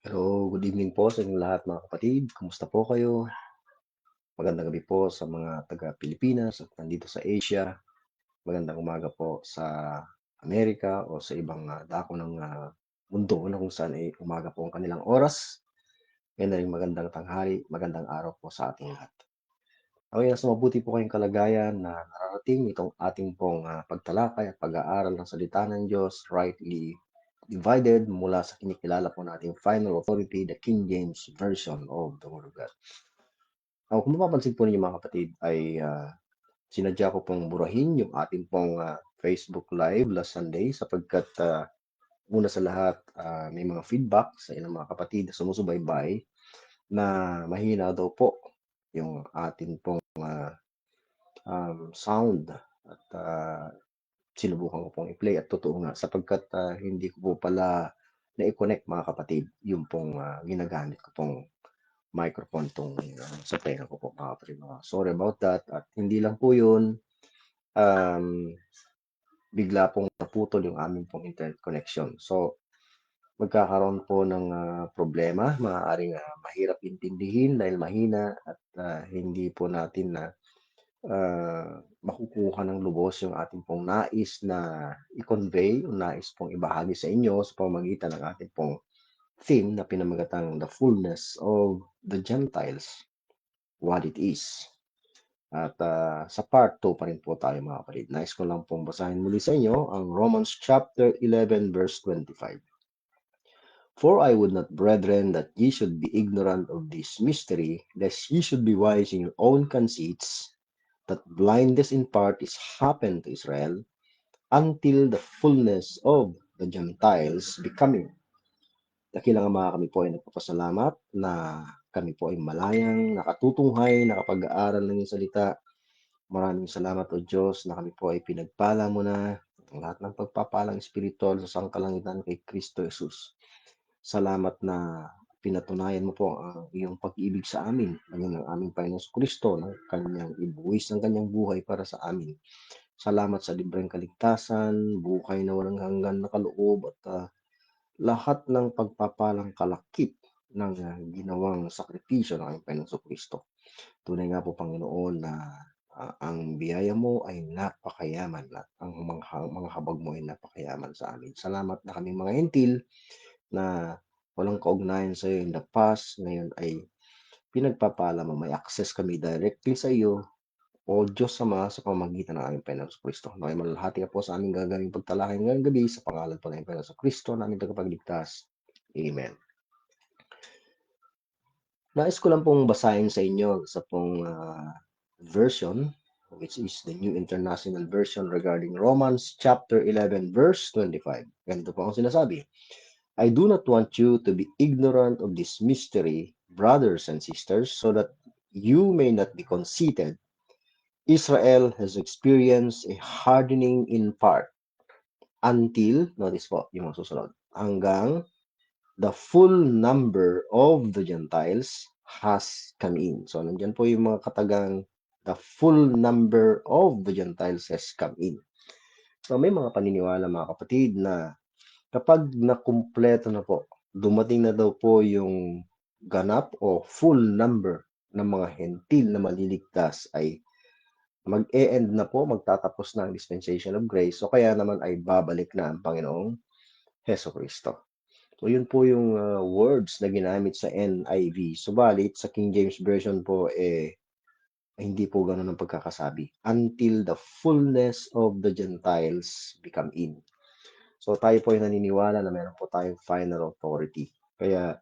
Hello, good evening po sa inyong lahat mga kapatid. Kumusta po kayo? Magandang gabi po sa mga taga-Pilipinas at nandito sa Asia. Magandang umaga po sa Amerika o sa ibang dako ng mundo na kung saan ay umaga po ang kanilang oras. Yan na rin magandang tanghali, magandang araw po sa ating lahat. Okay, nasa mabuti po kayong kalagayan na nararating itong ating pong pagtalakay at pag-aaral ng salita ng Diyos, rightly divided mula sa kinikilala po nating final authority, the King James Version of the Word of God. Kung mapapansin po ninyo mga kapatid ay sinadya ko pong burahin yung ating pong Facebook Live last Sunday sapagkat una sa lahat may mga feedback sa ilang mga kapatid na sumusubaybay na mahina daw po yung ating pong sound at sinubukan ko pong i-play at totoo nga sapagkat hindi ko po pala na-connect mga kapatid yung pong ginagamit ko pong microphone tong sa tenga ko po mga kapatid. Sorry about that at hindi lang po yun, um, bigla pong naputol yung aming pong internet connection. So, magkakaroon po ng problema, maaaring mahirap intindihin dahil mahina at hindi po natin na makukuha ng lubos yung ating pong nais na i-convey, o nais pong ibahagi sa inyo sa pamamagitan ng ating pong theme na pinamagatang The Fullness of the Gentiles, What It Is. At sa part 2 pa rin po tayo mga kapatid. Nais ko lang pong basahin muli sa inyo ang Romans chapter 11 verse 25. For I would not, brethren, that ye should be ignorant of this mystery, lest ye should be wise in your own conceits, that blindness in part is happened to Israel, until the fullness of the Gentiles be coming. Dakilang Ama, kami po ay nagpapasalamat na kami po ay malayang, nakatutunghay, nakapag-aaral ng iyong salita. Maraming salamat o Diyos na kami po ay pinagpala mo na ang lahat ng pagpapalang espiritual sa sangkalangitan kay Kristo Jesus. Salamat na pinatunayan mo po ang iyong pag-ibig sa amin, ngayon ng aming Panginoon Kristo, ng kanyang ibuwis ng kanyang buhay para sa amin. Salamat sa libreng kaligtasan, buhay na walang hanggan na kaloob at lahat ng pagpapalang kalakip ng ginawang sakripisyo ng aming Panginoon Kristo. Tunay nga po Panginoon na ang biyaya mo ay napakayaman at ang mga habag mo ay napakayaman sa amin. Salamat na kaming mga hentil na walang kaugnayan sa iyo in the past, ngayon ay pinagpapala mo, may access kami directly sa iyo, o Diyos Ama, sa pamamagitan ng aming Panginoon Kristo. Nawa'y malalahati ka po sa aming gagawing pagtalakay ngayong gabi sa pangalan po ng aming Panginoon Kristo, na aming tagapagligtas. Amen. Nais ko lang pong basahin sa inyo sa pong version, which is the New International Version regarding Romans chapter 11 verse 25. Ganito po ang sinasabi. I do not want you to be ignorant of this mystery, brothers and sisters, so that you may not be conceited. Israel has experienced a hardening in part until, notice po yung mga susunod, hanggang the full number of the Gentiles has come in. So, nandiyan po yung mga katagang the full number of the Gentiles has come in. So, may mga paniniwala mga kapatid na kapag nakumpleto na po, dumating na daw po yung ganap o full number ng mga hentil na maliligtas ay mag-e-end na po, magtatapos na ang dispensation of grace. So, kaya naman ay babalik na ang Panginoong Heso Kristo. So, yun po yung words na ginamit sa NIV. Subalit, sa King James Version po, hindi po ganun ang pagkakasabi. Until the fullness of the Gentiles become in. So, tayo po ay naniniwala na meron po tayong final authority. Kaya,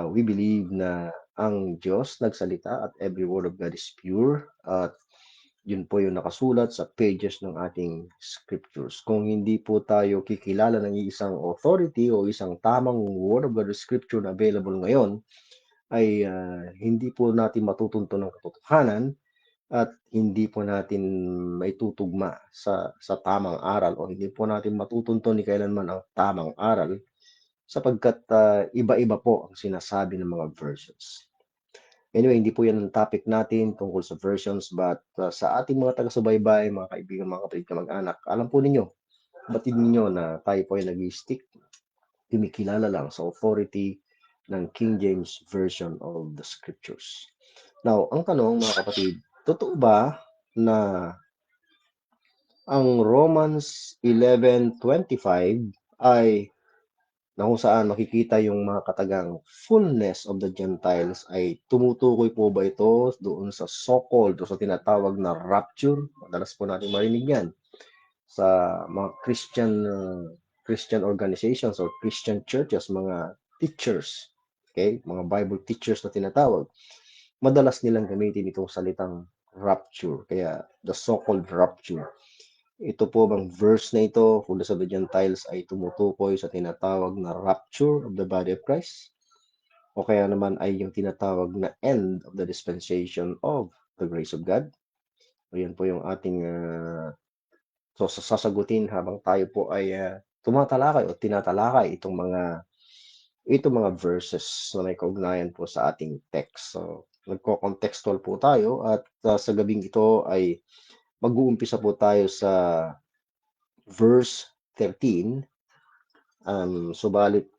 we believe na ang Diyos nagsalita at every word of God is pure. At yun po yung nakasulat sa pages ng ating scriptures. Kung hindi po tayo kikilala ng isang authority o isang tamang word of God or scripture na available ngayon, ay hindi po natin matutunto ng katotohanan at hindi po natin maitutugma sa tamang aral o hindi po natin matutunto ni kailanman ang tamang aral sapagkat iba-iba po ang sinasabi ng mga versions. Anyway, hindi po yan ang topic natin tungkol sa versions, but sa ating mga taga-subaybay, mga kaibigan, mga kapatid, kamag-anak, alam po ninyo, batid ninyo na tayo po ay nag-stick, kumikilala lang sa authority ng King James Version of the Scriptures. Now, ang tanong mga kapatid, totoo ba na ang Romans 11:25 ay na kung saan makikita yung mga katagang fullness of the Gentiles ay tumutukoy po ba ito doon sa so-called o sa tinatawag na rapture? Madalas po natin marinig yan sa mga Christian organizations or Christian churches, mga teachers, okay? Mga Bible teachers na tinatawag. Madalas nilang gamitin itong salitang rapture, kaya the so-called rapture. Ito po bang verse na ito, fullness of the Gentiles, ay tumutukoy sa tinatawag na rapture of the body of Christ? O kaya naman ay yung tinatawag na end of the dispensation of the grace of God? O yan po yung ating sasagutin habang tayo po ay tumatalakay o tinatalakay itong mga verses na may kaugnayan po sa ating text. So, nagko-contextual po tayo at sa gabing ito ay mag-uumpisa po tayo sa verse 13. Subalit,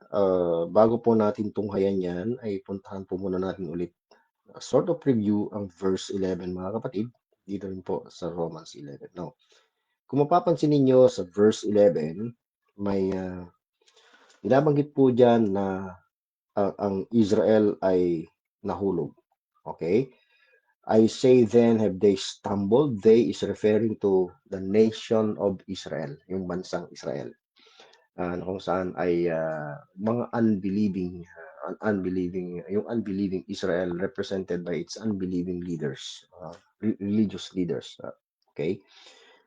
bago po natin tunghayan yan, ay puntahan po muna natin ulit sort of review ang verse 11 mga kapatid, dito rin po sa Romans 11. Now, kung mapapansin ninyo sa verse 11, may binabanggit po dyan na ang Israel ay nahulog. Okay? I say then, have they stumbled? They is referring to the nation of Israel, yung bansang Israel. Kung saan ay mga yung unbelieving Israel represented by its unbelieving leaders, religious leaders. Okay?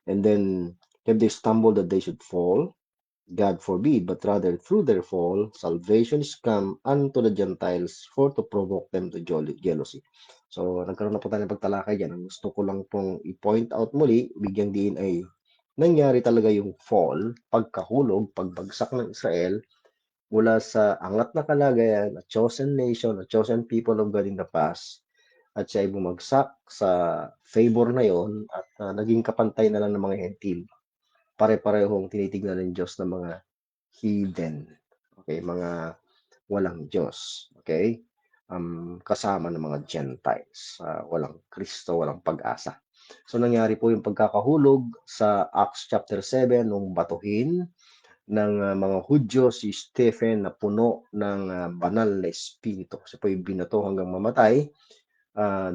And then, have they stumbled that they should fall? God forbid, but rather through their fall, salvation is come unto the Gentiles for to provoke them to jealousy. So, nagkaroon na po tayo ng pagtalakay dyan. Ang gusto ko lang pong i-point out muli, bigyang diin ay nangyari talaga yung fall, pagkahulog, pagbagsak ng Israel mula sa angat na kalagayan, a chosen nation, a chosen people of God in the past, at siya ay bumagsak sa favor na yon at naging kapantay na lang ng mga hentil. Pare-parehong tinitignan ng Diyos ng mga heathen. Okay, mga walang Diyos. Okay? Kasama ng mga Gentiles. Walang Kristo, walang pag-asa. So, nangyari po yung pagkakahulog sa Acts chapter 7 nung batuhin ng mga Hudyo si Stephen na puno ng banal na espiritu. Kasi po yung binato hanggang mamatay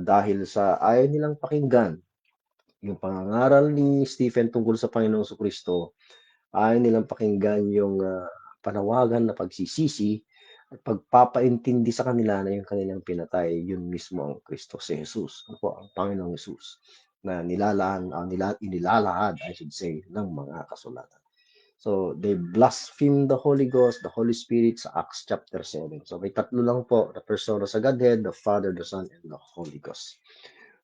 dahil sa ayaw nilang pakinggan yung pangangaral ni Stephen tungkol sa Panginoong Kristo. Ayaw nilang pakinggan yung panawagan na pagsisisi at pagpapaintindi sa kanila na yung kanilang pinatay, yun mismo ang Kristo si Jesus. Ano po, ang Panginoong Jesus na inilalahad, I should say, ng mga kasulatan. So, they blaspheme the Holy Ghost, the Holy Spirit sa Acts chapter 7. So, may tatlo lang po na persona sa Godhead, the Father, the Son, and the Holy Ghost.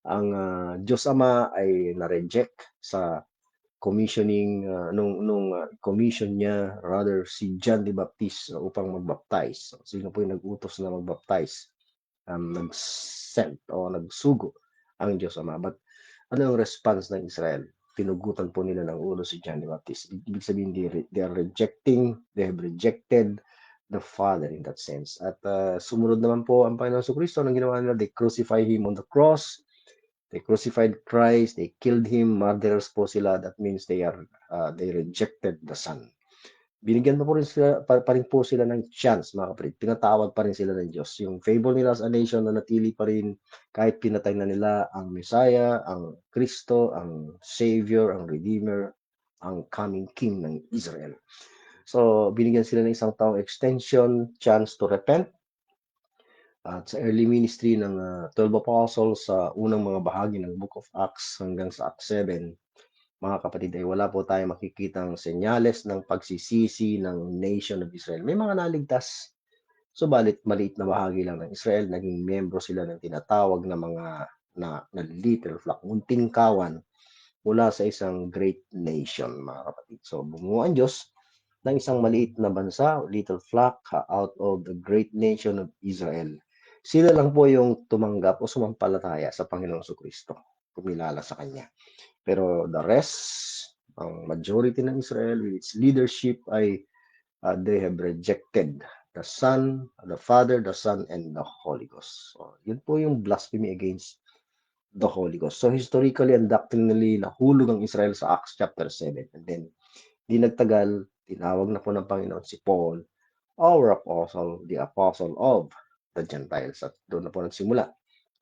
Ang Diyos Ama ay na-reject sa commissioning nung commission niya rather si John the Baptist upang magbaptize. So, sino po yung nag-utos na magbaptize? Nag-sent o nagsugo ang Diyos Ama. But ano yung response ng Israel? Tinugutan po nila ng ulo si John the Baptist. Ibig sabihin, they have rejected the Father in that sense. At sumunod naman po ang Panginoon Kristo, ang ginawa nila, they crucify Him on the cross. They crucified Christ, they killed Him, murderers po sila. That means they rejected the Son. Binigyan pa rin po sila ng chance, mga kapatid. Pinatawad pa rin sila ng Diyos. Yung favor nila as a nation na natili pa rin kahit pinatay na nila ang Messiah, ang Kristo, ang Savior, ang Redeemer, ang coming King ng Israel. So, binigyan sila ng isang taong extension, chance to repent. At sa early ministry ng 12 apostles sa unang mga bahagi ng Book of Acts hanggang sa Acts 7, mga kapatid, ay wala po tayong makikitang senyales ng pagsisisi ng nation of Israel. May mga naligtas, subalit maliit na bahagi lang ng Israel, naging miyembro sila ng tinatawag na mga na little flock, munting kawan mula sa isang great nation, mga kapatid. So, bumuo ang Diyos ng isang maliit na bansa, little flock, out of the great nation of Israel. Sila lang po yung tumanggap o sumampalataya sa Panginoong Kristo, kumilala sa Kanya. Pero the rest, ang majority ng Israel with its leadership ay they have rejected the Son, the Father, the Son, and the Holy Ghost. So, yun po yung blasphemy against the Holy Ghost. So, historically and doctrinally, nahulog ang Israel sa Acts chapter 7. And then, di nagtagal, tinawag na po ng Panginoon si Paul, our apostle, the apostle of the Gentiles. At doon na po nagsimula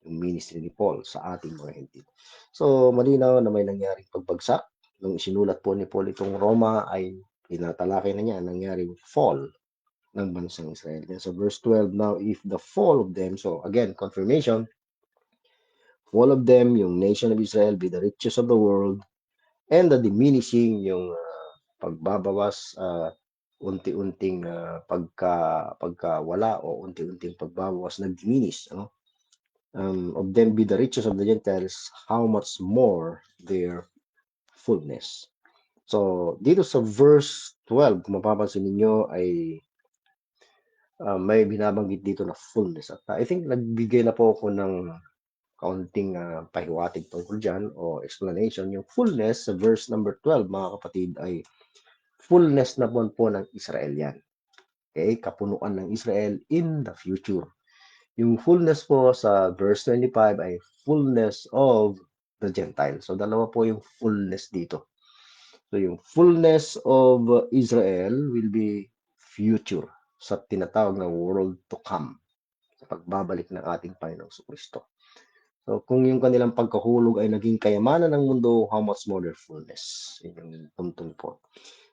yung ministry ni Paul sa ating mga hentil. So, malinaw na may nangyaring pagbagsak. Nung isinulat po ni Paul itong Roma ay tinatalakay na niya ang nangyaring fall ng bansang Israel. Yan sa verse 12, now if the fall of them, so again, confirmation, fall of them, yung nation of Israel, be the riches of the world, and the diminishing, yung pagbabawas, unti-unting pagkawala o unti-unting pagbabawas, nag-diminish, ano? Of them be the riches of the Gentiles, how much more their fullness. So, dito sa verse 12, kung mapapansin ninyo, ay may binabanggit dito na fullness. At I think nagbigay na po ako ng kaunting pahiwatig tungkol dyan o explanation. Yung fullness sa verse number 12, mga kapatid, ay fullness na po ng Israel yan. Okay? Kapunuan ng Israel in the future. Yung fullness po sa verse 25 ay fullness of the Gentiles. So, dalawa po yung fullness dito. So, yung fullness of Israel will be future sa tinatawag na world to come. Pagbabalik ng ating Panginoong Kristo. So, kung yung kanilang pagkahulog ay naging kayamanan ng mundo, how much more their fullness? Yun yung tuntun po.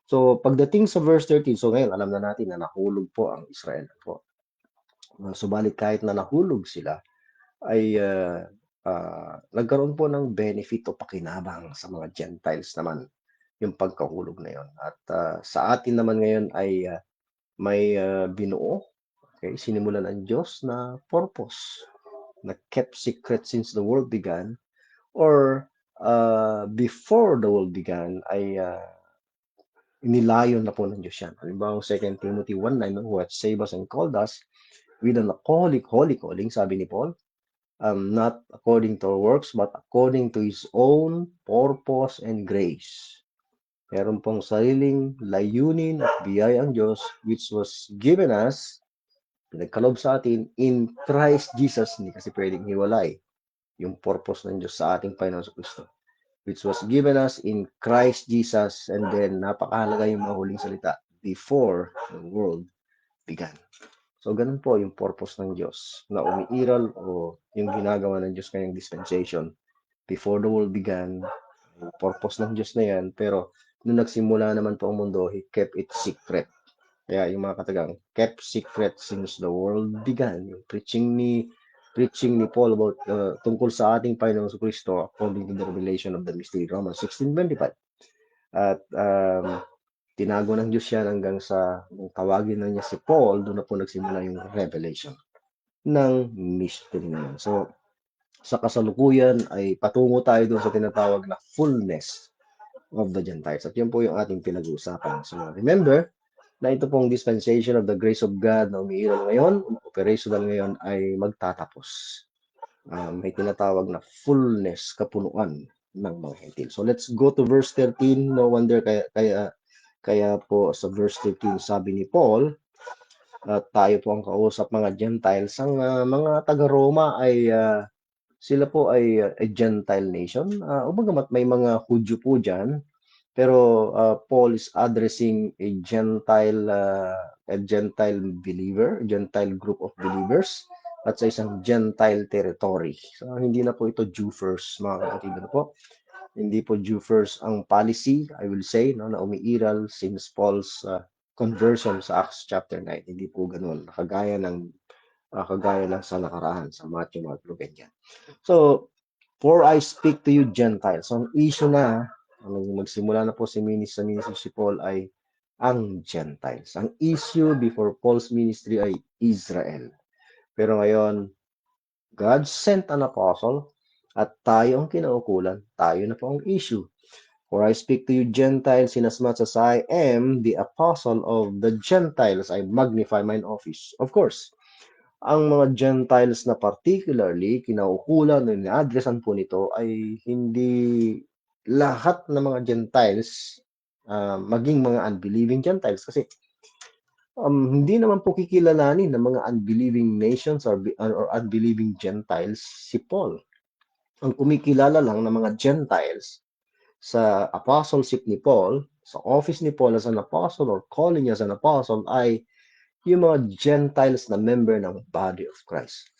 So, pagdating sa verse 13, so ngayon, alam na natin na nahulog po ang Israel po. Subalit kahit na nahulog sila, ay nagkaroon po ng benefit o pakinabang sa mga Gentiles naman yung pagkahulog na yon. At sa atin naman ngayon ay may binuo, okay, sinimulan ng Diyos na purpose na kept secret since the world began, or before the world began ay inilayon na po ng Diyos yan. Halimbawa, 2 Timothy 1:9, who hath saved us and called us with an holy calling, sabi ni Paul, not according to our works, but according to His own purpose and grace. Meron pong sariling layunin at biyaya ang Diyos, which was given us, pinagkalob sa atin, in Christ Jesus. Hindi kasi pwedeng hiwalay yung purpose ng Diyos sa ating Panginoon Kristo, which was given us in Christ Jesus. And then, napakahalaga yung mga huling salita, before the world began. So, ganun po yung purpose ng Diyos na umiiral o yung ginagawa ng Diyos kanyang dispensation. Before the world began, yung purpose ng Diyos na yan, pero nung nagsimula naman po ang mundo, He kept it secret. Kaya yung mga katagang, kept secret since the world began. Yung preaching ni Paul about tungkol sa ating Panginoong Kristo according to the revelation of the mystery, Romans 16:25. At tinago ng Diyos yan hanggang sa tawagin na niya si Paul, doon na po nagsimula yung revelation ng mystery na yan. So, sa kasalukuyan ay patungo tayo doon sa tinatawag na fullness of the Gentiles. At yun po yung ating pinag-uusapan. So, remember na ito pong dispensation of the grace of God na umiiral ngayon, operational ngayon, ay magtatapos. May tinatawag na fullness, kapunuan ng mga hentil. So, let's go to verse 13. No wonder kaya po sa verse 13 sabi ni Paul, tayo po ang kausap mga Gentiles. Ang mga taga-Roma ay sila po ay a Gentile nation. Bagamat may mga Hudyo po dyan, pero Paul is addressing a Gentile believer, a Gentile group of believers at sa isang Gentile territory. So, hindi na po ito Jew first, mga kapatid. Ano po? Hindi po Jew first ang policy, I will say, no, na umiiral since Paul's conversion sa Acts chapter 9. Hindi po ganun. Kagaya lang sa nakaraan, sa Matthew, Mark, Luke, and John. So, for I speak to you Gentiles. So, ang issue na, magsimula na po sa ministry si Paul ay ang Gentiles. Ang issue before Paul's ministry ay Israel. Pero ngayon, God sent an apostle at tayo ang kinaukulan. Tayo na po ang issue. For I speak to you Gentiles, inasmuch as I am the apostle of the Gentiles, I magnify mine office. Of course, ang mga Gentiles na particularly kinaukulan o ni-addressan po nito ay hindi lahat ng mga Gentiles, maging mga unbelieving Gentiles. Kasi Hindi naman po kikilalanin ng mga unbelieving nations or unbelieving Gentiles si Paul. Ang kumikilala lang ng mga Gentiles sa apostleship ni Paul, sa office ni Paul as an apostle or calling niya as an apostle ay yung mga Gentiles na member ng body of Christ.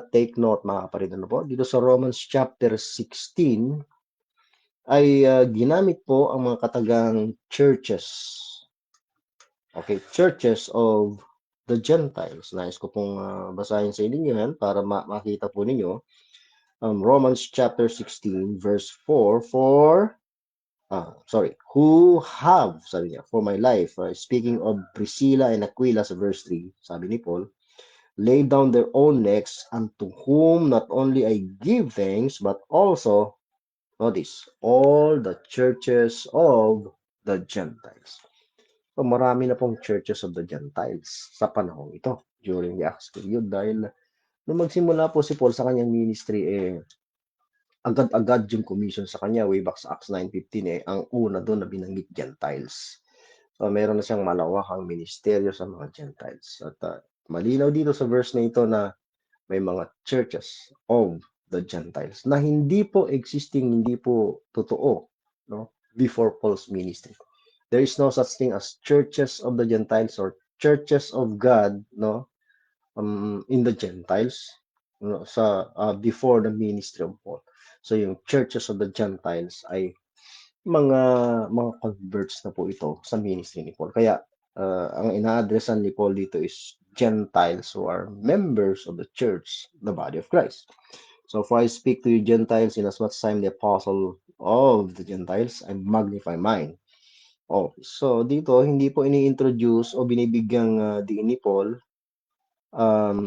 Take note mga kapatid, ano po, dito sa Romans chapter 16 ay ginamit po ang mga katagang churches. Okay, churches of the Gentiles. Nais ko pong basahin sa inyo yan para makita po ninyo. Romans chapter 16 verse 4, who have, sabi niya, for my life, speaking of Priscilla and Aquila sa verse 3, sabi ni Paul, lay down their own necks, unto whom not only I give thanks, but also, notice, all the churches of the Gentiles. So, marami na pong churches of the Gentiles sa panahon ito, during the Acts period, dahil nung magsimula po si Paul sa kanyang ministry, agad-agad yung commission sa kanya way back sa Acts 9:15 ang una doon na binanggit Gentiles. So meron na siyang malawakang ministeryo sa mga Gentiles. At malinaw dito sa verse na ito na may mga churches of the Gentiles na hindi po existing, hindi po totoo, no, before Paul's ministry. There is no such thing as churches of the Gentiles or churches of God, no, in the Gentiles, no, sa before the ministry of Paul. So yung churches of the Gentiles ay mga converts na po ito sa ministry ni Paul. Kaya ang ina-addressan ni Paul dito is Gentiles who are members of the church, the body of Christ. So for I speak to you Gentiles, in as much as I am the apostle of the Gentiles, I magnify mine. Oh, so dito hindi po ini-introduce o binibigyang diin ni Paul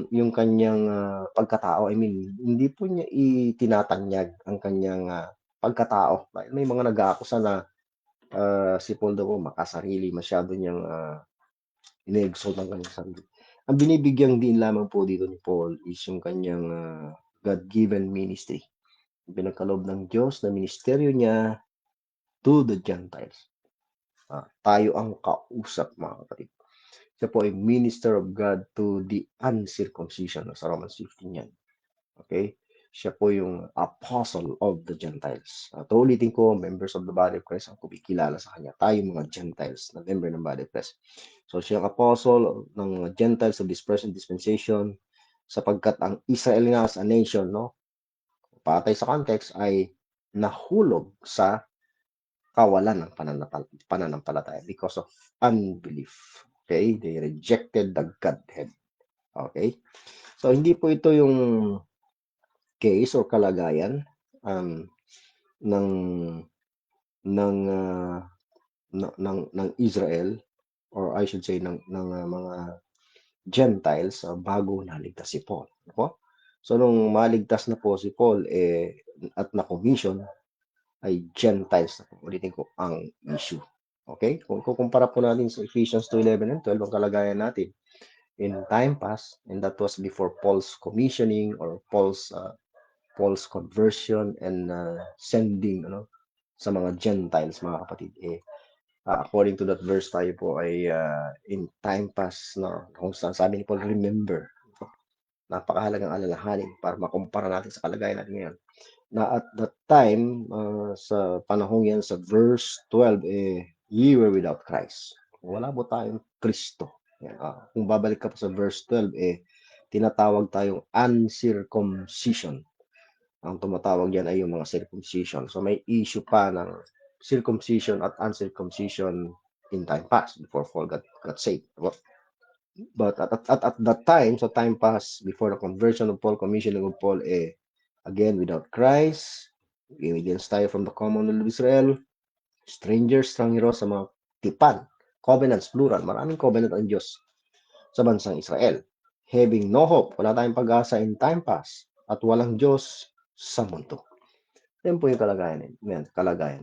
yung kanyang pagkatao. I mean, hindi po niya itinatanyag ang kanyang pagkatao. May mga nag-aakusa na si Paul daw makasarili, masyado niyang ine-exalt ang kanyang sarili. Ang binibigyang din lamang po dito ni Paul is yung kanyang God-given ministry. Pinagkaloob ng Diyos na ministeryo niya to the Gentiles. Tayo ang kausap, mga kapatid. Siya po ay minister of God to the uncircumcision. Sa Romans 15 yan. Okay? Siya po yung apostle of the Gentiles. Ulitin ko, members of the body of Christ ang kumikilala sa kanya. Tayo mga Gentiles na member ng body of Christ. So siya ang apostle ng mga Gentiles of this present dispensation sapagkat ang Israel nga as a nation, no, patay sa context, ay nahulog sa kawalan ng pananampalataya because of unbelief. Okay? They rejected the Godhead. Okay? So, hindi po ito yung case or kalagayan ng Israel, or I should say ng mga Gentiles bago naligtas si Paul. No? So, nung maligtas na po si Paul at na-commission, ay Gentiles na po. Ulitin ko ang issue. Okay? Kung kukumpara po natin sa Ephesians 2:11 and 12, ang kalagayan natin in time past, and that was before Paul's commissioning or Paul's conversion and sending sa mga Gentiles, mga kapatid. According to that verse, tayo po ay in time past, no, kung saan sabi ni Paul, remember. Napakahalagang alalahanin para makumpara natin sa kalagayan natin ngayon. Na at that time, sa panahong yan, sa verse 12, ye were without Christ. Wala po tayong Kristo. Kung babalik ka po sa verse 12, tinatawag tayong uncircumcision. Ang tumatawag yan ay yung mga circumcision. So may issue pa ng circumcision at uncircumcision in time past before Paul got saved. But at that time, so time past before the conversion of Paul, commissioning of Paul, again, without Christ, aliens tayo from the commonwealth of Israel, strangers, stranggero sa mga tipan, covenants, plural, maraming covenant ang Diyos sa bansang Israel. Having no hope, wala tayong pag-asa in time past, at walang Diyos sa mundo. Yan po yung kalagayan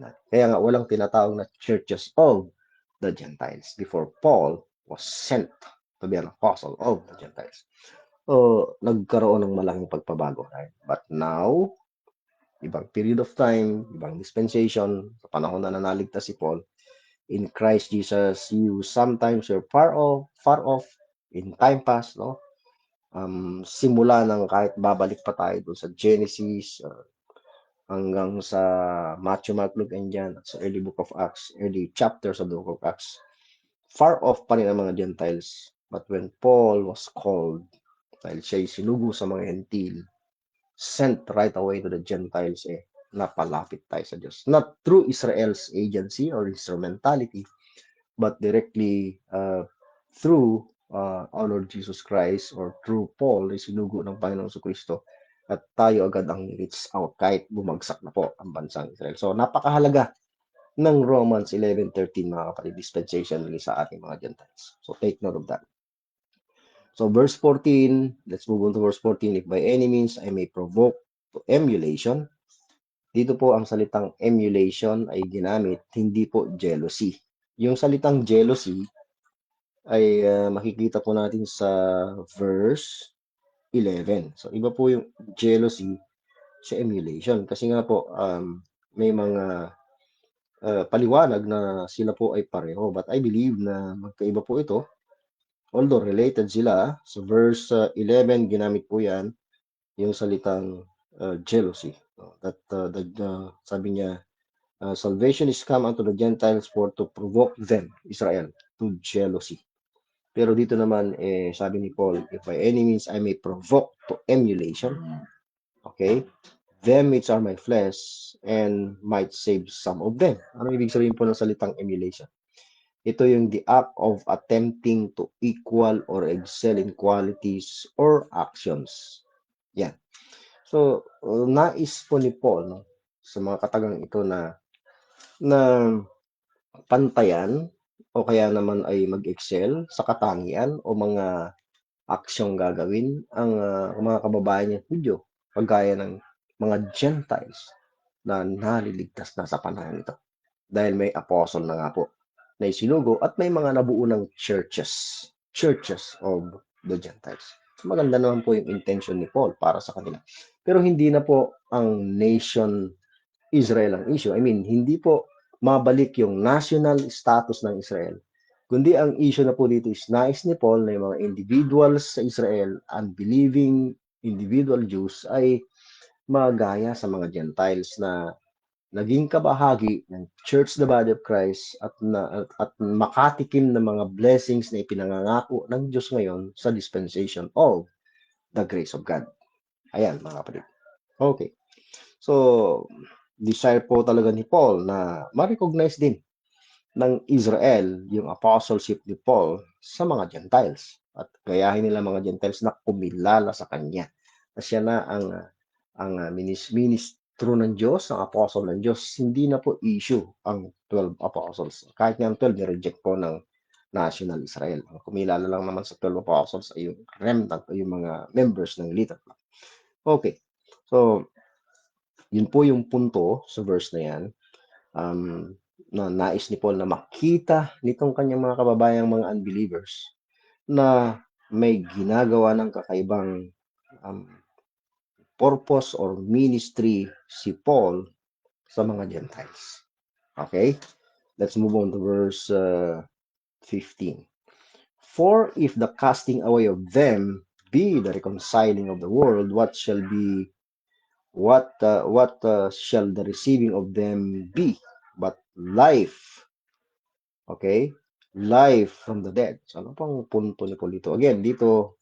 natin. Kaya nga, walang tinatawag na churches of the Gentiles before Paul was sent to be an apostle of the Gentiles. So, nagkaroon ng malaking pagpabago. Right? But now, ibang period of time, ibang dispensation, sa panahon na nanaligtas si Paul, in Christ Jesus, you sometimes you're far off in time past, no? Simula ng kahit babalik pa tayo doon sa Genesis, hanggang sa Matthew, Mark, Luke, and John, at sa early book of Acts, early chapters of the book of Acts, far off pa rin ang mga Gentiles. But when Paul was called, dahil siya'y sinugo sa mga Hentil, sent right away to the Gentiles, napalapit tayo sa Diyos. Not through Israel's agency or instrumentality, but directly through our Lord Jesus Christ or through Paul, sinugo ng Panginoong Kristo, at tayo agad ang reach out kahit bumagsak na po ang bansang Israel. So napakahalaga ng Romans 11:13, mga kapatid, dispensation sa ating mga Gentiles. So take note of that. So verse 14, let's move on to verse 14. If by any means I may provoke to emulation, dito po ang salitang emulation ay ginamit, hindi po jealousy. Yung salitang jealousy ay makikita po natin sa verse 11. So iba po yung jealousy sa emulation. Kasi nga po, may mga paliwanag na sila po ay pareho. But I believe na magkaiba po ito. Although related sila, sa verse 11, ginamit po yan, yung salitang jealousy. Sabi niya, salvation is come unto the Gentiles for to provoke them, Israel, to jealousy. Pero dito naman, sabi ni Paul, if by any means I may provoke to emulation, okay, them which are my flesh, and might save some of them. Ano ibig sabihin po ng salitang emulation? Ito yung the act of attempting to equal or excel in qualities or actions. Yan. So, nais po ni Paul, no, sa mga katagang ito na pantayan o kaya naman ay mag-excel sa katangian o mga aksyong gagawin ang mga kababayan niya Hudyo, kagaya ng mga Gentiles na naliligtas na sa panahon ito. Dahil may apostle na nga po na isinugo at may mga nabuo ng churches of the Gentiles. Maganda naman po yung intention ni Paul para sa kanila. Pero hindi na po ang nation Israel ang issue. I mean, hindi po mabalik yung national status ng Israel. Kundi ang issue na po dito is nais ni Paul na yung mga individuals sa Israel, unbelieving individual Jews, ay magaya sa mga Gentiles na naging kabahagi ng Church the Body of Christ at makatikim ng mga blessings na ipinangangako ng Diyos ngayon sa dispensation of the grace of God. Ayan, mga kapatid. Okay. So, desire po talaga ni Paul na ma-recognize din ng Israel yung apostleship ni Paul sa mga Gentiles. At gayahin nila mga Gentiles na kumilala sa kanya. Na siya na ang ministro ng Diyos, ang apostle ng Diyos. Hindi na po issue ang 12 apostles. Kahit nga ang 12, ni-reject po ng national Israel. Ang kumilala lang naman sa 12 apostles ay yung remnant o yung mga members ng little flock. Okay. So, yun po yung punto sa verse na yan. Na nais ni Paul na makita nitong kanyang mga kababayang mga unbelievers na may ginagawa ng kakaibang purpose or ministry si Paul sa mga Gentiles. Okay? Let's move on to verse 15. For if the casting away of them be the reconciling of the world, what shall the receiving of them be but life? Okay? Life from the dead. So, ano pang punto ni Paul dito? Again, dito,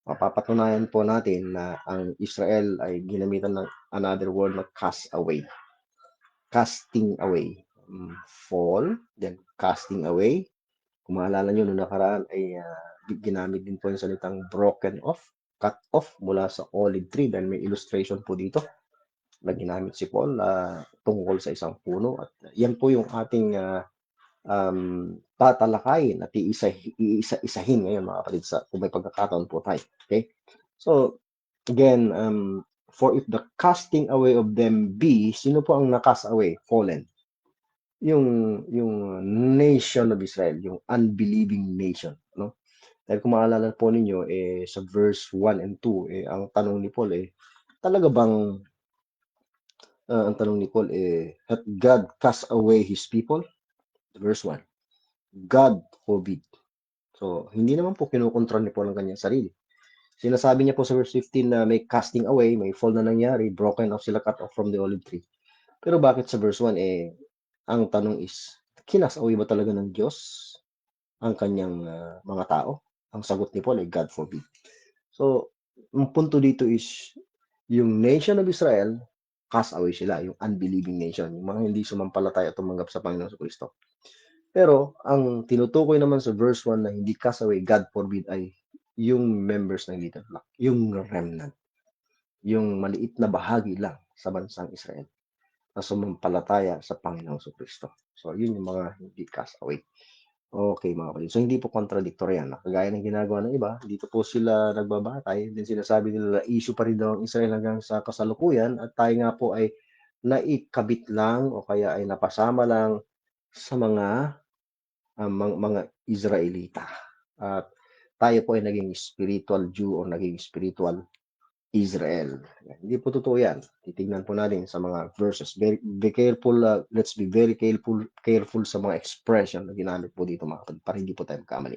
mapapatunayan po natin na ang Israel ay ginamitan ng another word na cast away. Casting away. Fall, then casting away. Kung maalala nyo, noong nakaraan ay ginamit din po yung salitang broken off, cut off mula sa olive tree. Dahil may illustration po dito na ginamit si Paul tungkol sa isang puno. At yan po yung ating tatalakayin at iisa-isahin ngayon, mga kapatid, kung may pagkakataon po tayo. Okay? So, again, for if the casting away of them be, sino po ang na-cast away? Fallen. Yung nation of Israel, yung unbelieving nation, no? Dahil kung maalala po ninyo, sa verse 1 and 2, ang tanong ni Paul, talaga bang, had God cast away His people? Verse 1. God forbid. So, hindi naman po kinukontrol niya po ng kanyang sarili. Sinasabi niya po sa verse 15 na may casting away, may fall na nangyari, broken off sila, cut off from the olive tree. Pero bakit sa verse 1, ang tanong is, kinas away ba talaga ng Diyos ang kanyang mga tao? Ang sagot ni Paul ay God forbid. So, ang punto dito is, yung nation of Israel, cast away sila, yung unbelieving nation, yung mga hindi sumampalataya at tumanggap sa Panginoon sa Kristo. Pero, ang tinutukoy naman sa verse 1 na hindi cast away, God forbid, ay yung members ng little flock, yung remnant, yung maliit na bahagi lang sa bansang Israel na sumampalataya sa Panginoon sa Kristo. So, yun yung mga hindi cast away. Okay, mga kapatid. So, hindi po contradictory yan. Kagaya ng ginagawa ng iba, dito po sila nagbabatay. Then sinasabi nila na issue pa rin daw ang Israel hanggang sa kasalukuyan at tayo nga po ay naikabit lang o kaya ay napasama lang sa mga Israelita. At tayo po ay naging spiritual Jew o naging spiritual Israel. Hindi po totoo yan. Titignan po natin sa mga verses. Be careful, let's be very careful sa mga expression na ginamit po dito mga kapatid para hindi po tayo magkamali.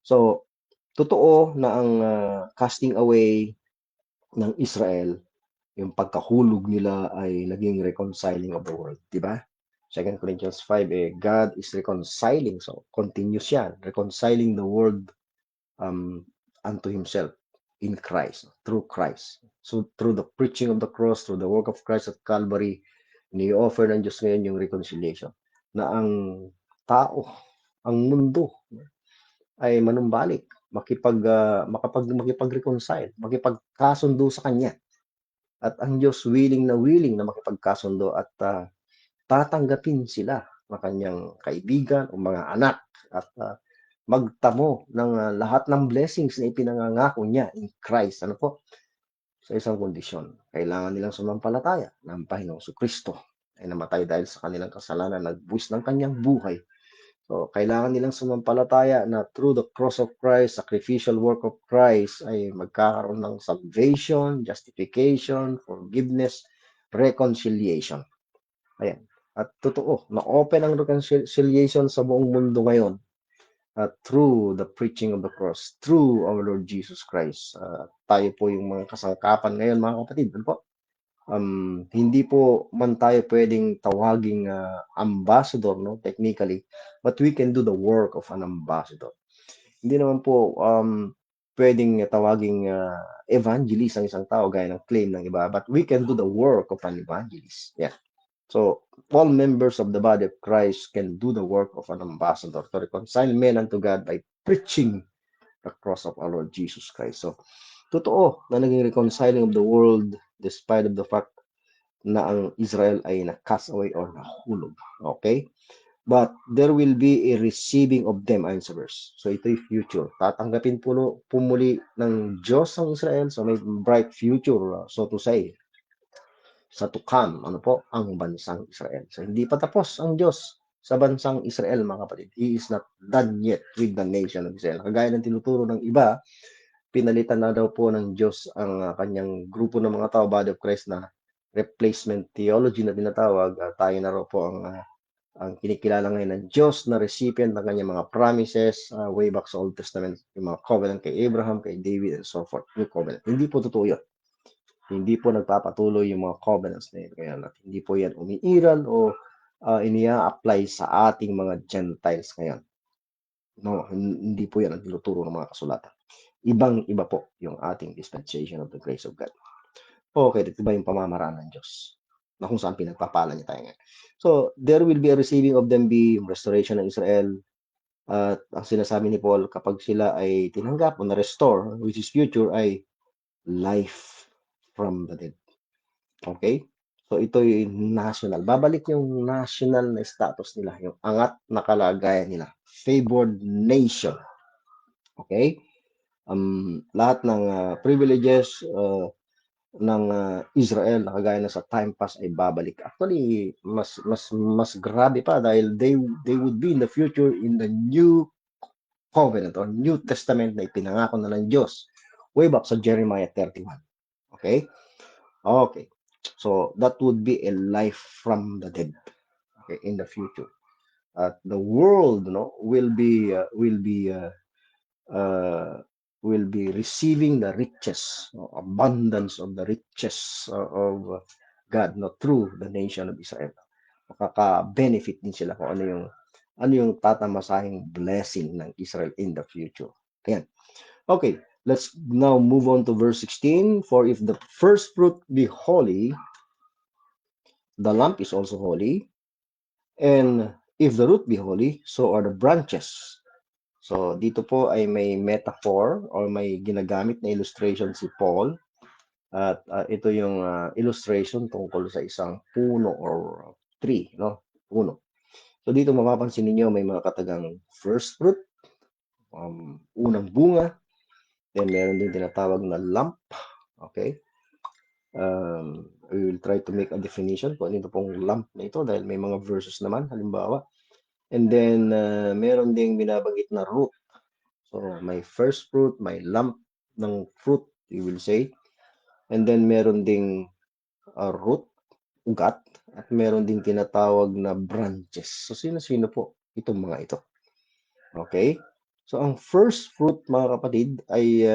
So, totoo na ang casting away ng Israel, yung pagkahulog nila ay naging reconciling of the world. Di ba? 2 Corinthians 5, God is reconciling. So, continuous yan. Reconciling the world unto himself in Christ, through Christ. So, through the preaching of the cross, through the work of Christ at Calvary, ni-offer ng Diyos ngayon yung reconciliation na ang tao, ang mundo ay manumbalik, makipag-reconcile, makipagkasundo sa Kanya. At ang Diyos willing na makipagkasundo at tatanggapin sila na Kanyang kaibigan o mga anak at magtamo ng lahat ng blessings na ipinangangako niya in Christ. Ano po? Sa isang kondisyon. Kailangan nilang sumampalataya ng Panginoong Kristo ay namatay dahil sa kanilang kasalanan, nagbuwis ng kanyang buhay. So, kailangan nilang sumampalataya na through the cross of Christ, sacrificial work of Christ, ay magkakaroon ng salvation, justification, forgiveness, reconciliation. Ayan. At totoo, na-open ang reconciliation sa buong mundo ngayon through the preaching of the cross, through our Lord Jesus Christ. Tayo po yung mga kasangkapan ngayon, mga kapatid. Ano po? Hindi po man tayo pwedeng tawaging ambassador, no, technically, but we can do the work of an ambassador. Hindi naman po pwedeng tawaging evangelist ang isang tao gaya ng claim ng iba, but we can do the work of an evangelist. Yeah. So, all members of the body of Christ can do the work of an ambassador to reconcile men unto God by preaching the cross of our Lord Jesus Christ. So, totoo na naging reconciling of the world despite of the fact na ang Israel ay na-cast away or nahulog. Okay? But there will be a receiving of them ayon sa verse. So, ito'y future. Tatanggapin po muli ng Diyos ang Israel. So, may bright future, so to say, sa to come, ano po, ang bansang Israel. So, hindi pa tapos ang Diyos sa bansang Israel, mga kapatid. He is not done yet with the nation of Israel. Kagaya ng tinuturo ng iba, pinalitan na daw po ng Diyos ang kanyang grupo ng mga tao, body of Christ, na replacement theology na tinatawag. Tayo na raw po ang kinikilala ngayon ng Diyos na recipient ng kanyang mga promises way back sa Old Testament, yung mga covenant kay Abraham, kay David, and so forth. Yung covenant. Hindi po totoo yun. Hindi po nagpapatuloy yung mga covenants na yun. Kaya hindi po yan umiiral o inia-apply sa ating mga Gentiles ngayon. No, hindi po yan ang tinuturo ng mga kasulatan. Ibang-iba po yung ating dispensation of the grace of God. Okay, iba yung pamamaraan ng Diyos na kung saan pinagpapala niya tayo ngayon. So, there will be a receiving of them be restoration ng Israel. At ang sinasabi ni Paul, kapag sila ay tinanggap o na-restore, which is future, ay life from the dead. Okay? So, ito'y national. Babalik yung national na status nila, yung angat na kalagayan nila. Favored nation. Okay? Lahat ng privileges ng Israel na kagaya na sa time pass ay babalik. Actually, mas grabe pa dahil they would be in the future in the new covenant or New Testament na ipinangako na ng Diyos way back sa Jeremiah 31. Okay? Okay. So, that would be a life from the dead, okay, in the future. at the world, no, uh, will be receiving the riches, no, abundance of the riches of God, no, through the nation of Israel. Makaka-benefit din sila kung ano yung tatamasahing blessing ng Israel in the future. Ayan. Okay, let's now move on to verse 16. For if the first fruit be holy, the lump is also holy. And if the root be holy, so are the branches. So, dito po ay may metaphor or may ginagamit na illustration si Paul. At ito yung illustration tungkol sa isang puno or tree, no? Puno. So, dito mapapansin ninyo may mga katagang first fruit, unang bunga, then meron din tinatawag na lump, okay? We will try to make a definition kung ano ito pong lump na ito dahil may mga verses naman, halimbawa. And then, meron ding binabanggit na root. So, may first fruit, may lump ng fruit, you will say. And then, meron ding root, ugat, at meron ding tinatawag na branches. So, sino-sino po itong mga ito? Okay? So, ang first fruit, mga kapatid, ay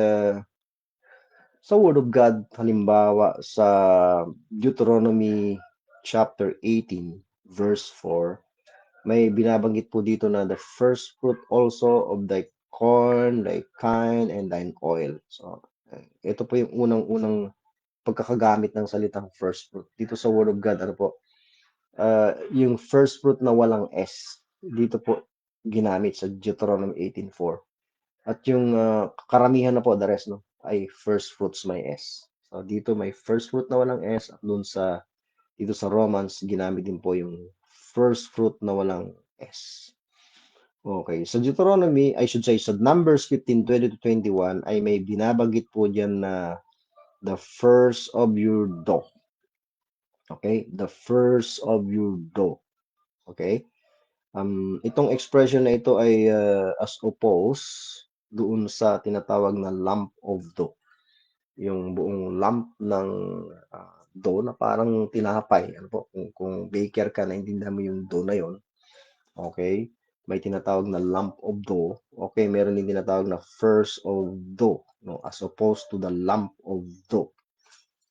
sa Word of God, halimbawa sa Deuteronomy chapter 18, verse 4, may binabanggit po dito na the first fruit also of thy corn, thy kine, and thine oil. So, ito po yung unang-unang pagkakagamit ng salitang first fruit. Dito sa Word of God, ano po, yung first fruit na walang S, dito po ginamit sa Deuteronomy 18:4. At yung karamihan na po, the rest, no, ay first fruits may S. So, dito may first fruit na walang S at dito sa Romans, ginamit din po yung first fruit na walang S. Okay. Sa Deuteronomy, I should say, sa Numbers 15:20 to 21, ay may binabanggit po dyan na the first of your dough. Okay? The first of your dough. Okay? Itong expression na ito ay as opposed doon sa tinatawag na lump of dough. Yung buong lump ng dough na parang tinapay. Ano po, kung baker ka, naintindihan mo yung dough na yon. Okay? May tinatawag na lump of dough. Okay, meron din tinatawag na first of dough, no? As opposed to the lump of dough.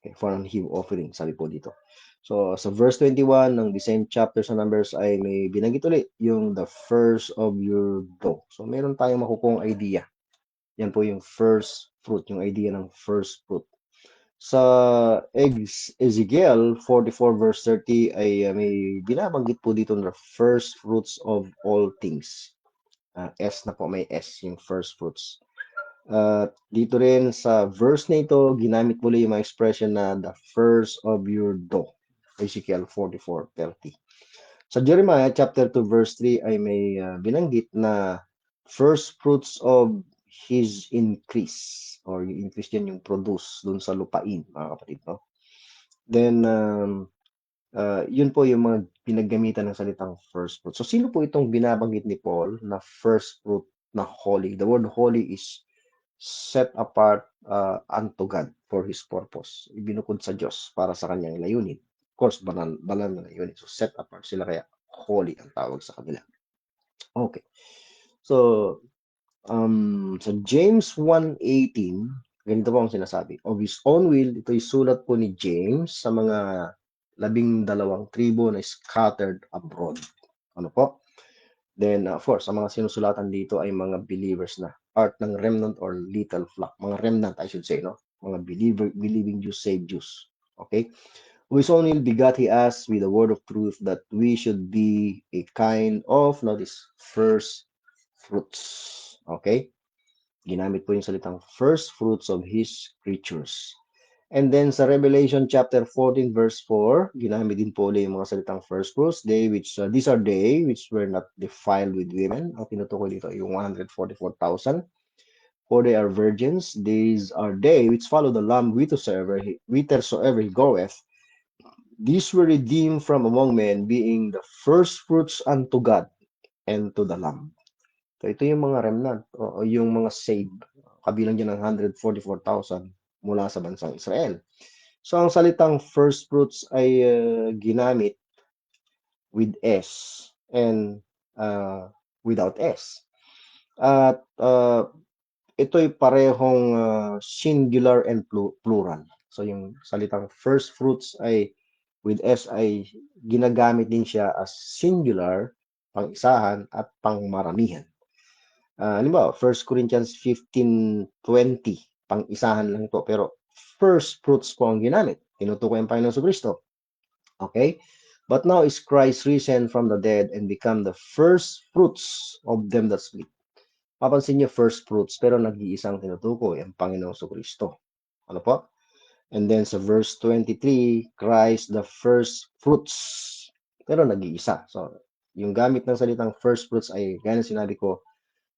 Okay, for an heave offering, sabi po dito. So, sa verse 21 ng the same chapter sa Numbers ay may binanggit ulit yung the first of your dough. So, meron tayong makukuhang idea. Yan po yung first fruit, yung idea ng first fruit. Sa Ezekiel 44 verse 30 ay may binabanggit po dito na first fruits of all things. S na po, may S, yung first fruits. Dito rin sa verse na ito, ginamit muli yung mga expression na the first of your dough. Ezekiel 44:30. Sa Jeremiah chapter 2 verse 3 ay may binanggit na first fruits of his increase, or yung increase yan yung produce dun sa lupain, mga kapatid, no? Then, yun po yung mga pinaggamitan ng salitang first fruit. So, sino po itong binabanggit ni Paul na first fruit na holy? The word holy is set apart unto God for His purpose. Ibinukod sa Diyos para sa kanyang layunin. Of course, banal na layunin. So, set apart sila, kaya holy ang tawag sa kanila. Okay. So, sa James 1:18, ganito po ang sinasabi. Of his own will, ito'y sulat po ni James sa mga 12 tribo na scattered abroad. Ano po? Then, of course, ang mga sinusulatan dito ay mga believers na part ng remnant or little flock. Mga remnant, I should say, no? Mga believing Jews, saved Jews. Okay? Who his own will begot he us with the word of truth that we should be a kind of, notice, first fruits. Okay? Ginamit po yung salitang first fruits of his creatures. And then sa Revelation chapter 14 verse 4, ginamit din po ulit yung mga salitang first fruits, these are they which were not defiled with women. Ang tinutukoy dito yung 144,000. For they are virgins, these are they which follow the Lamb whithersoever he goeth. These were redeemed from among men, being the first fruits unto God and to the Lamb. So ito yung mga remnant, o yung mga saved. Kabilang dyan ng 144,000 mula sa bansang Israel. So ang salitang first fruits ay ginamit with S. And without S. At ito'y parehong singular and plural. So yung salitang first fruits ay with S ay ginagamit din siya as singular, pang-isahan at pang-maramihan. Halimbawa, 1 Corinthians 15:20, pang-isahan lang ito, pero first fruits po ang ginamit. Tinutukoy ang Panginoon Kristo. Okay? But now is Christ risen from the dead and become the first fruits of them that sleep. Papansin niyo, first fruits, pero nag-iisang tinutukoy ang Panginoong Kristo. Ano po? And then sa verse 23, Christ the first fruits. Pero nag-iisa. So, yung gamit ng salitang first fruits ay, gaya ng sinabi ko,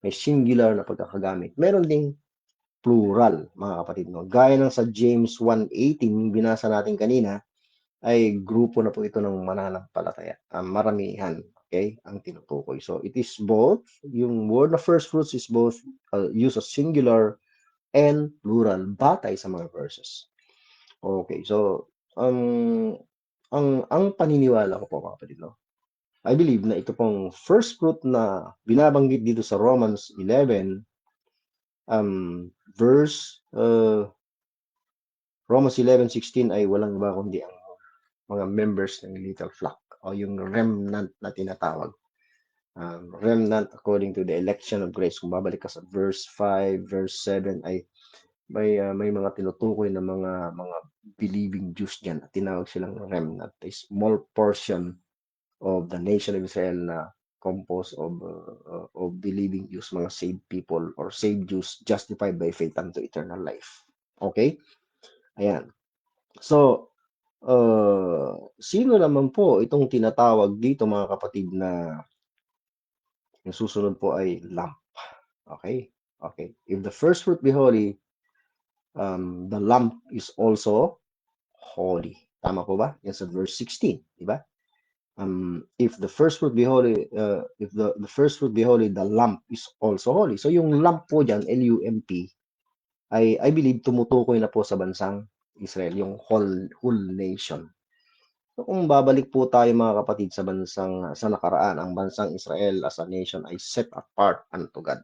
may singular na pagkakagamit. Meron ding plural, mga kapatid. No? Gaya ng sa James 1:18, binasa natin kanina, ay grupo na po ito ng mananampalataya. Maramihan, okay, ang tinutukoy. So, it is both, yung word na first fruits is both use of singular and plural, batay sa mga verses. Okay, so, ang paniniwala ko po, mga kapatid, no? I believe na ito pong first fruit na binabanggit dito sa Romans 11, verse, Romans 11:16 ay walang iba kundi ang mga members ng little flock o yung remnant na tinatawag. Remnant according to the election of grace. Kung babalik ka sa verse 5, verse 7 ay may mga tinutukoy na mga believing Jews diyan at tinawag silang remnant. A small portion of the nation of Israel na composed of believing Jews, mga saved people or saved Jews justified by faith unto eternal life. Okay? Ayan. So, sino naman po itong tinatawag dito, mga kapatid, na yung susunod po ay lamp. Okay? Okay. If the first fruit be holy, the lamp is also holy. Tama po ba? Yan sa verse 16, di ba? If the first fruit be holy, if the first fruit be holy, the lamp is also holy. So yung lamp po dyan, L-U-M-P, ay I believe tumutukoy na po sa bansang Israel, yung whole nation. So kung babalik po tayo, mga kapatid, sa nakaraan, ang bansang Israel as a nation ay set apart unto God.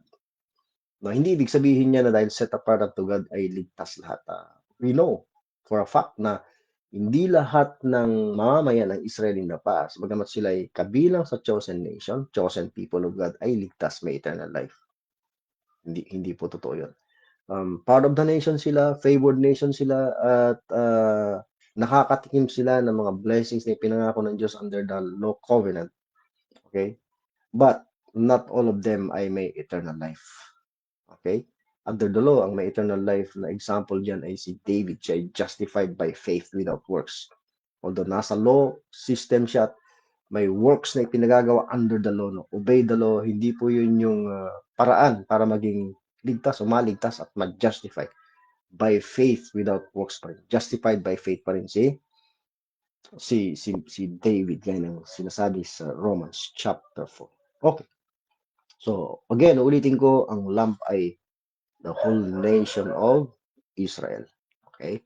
No, hindi ibig sabihin niya na dahil set apart unto God ay ligtas lahat. We know for a fact na hindi lahat ng mamamayan ng Israel in the past, bagamat sila ay kabilang sa chosen nation, chosen people of God, ay ligtas, may eternal life. Hindi po totoo yun. Part of the nation sila, favored nation sila, at nakakatikim sila ng mga blessings na ipinangako ng Diyos under the law covenant. Okay? But not all of them ay may eternal life. Okay? Under the law, ang may eternal life na example dyan ay si David. Siya ay justified by faith without works. Although nasa law system siya, may works na ipinagagawa under the law. No? Obey the law, hindi po yun yung paraan para maging ligtas o maligtas at mag-justify. By faith without works pa rin. Justified by faith pa rin si David, gaya ng sinasabi sa Romans chapter 4. Okay. So, again, ulitin ko, ang lamp ay the whole nation of Israel. Okay?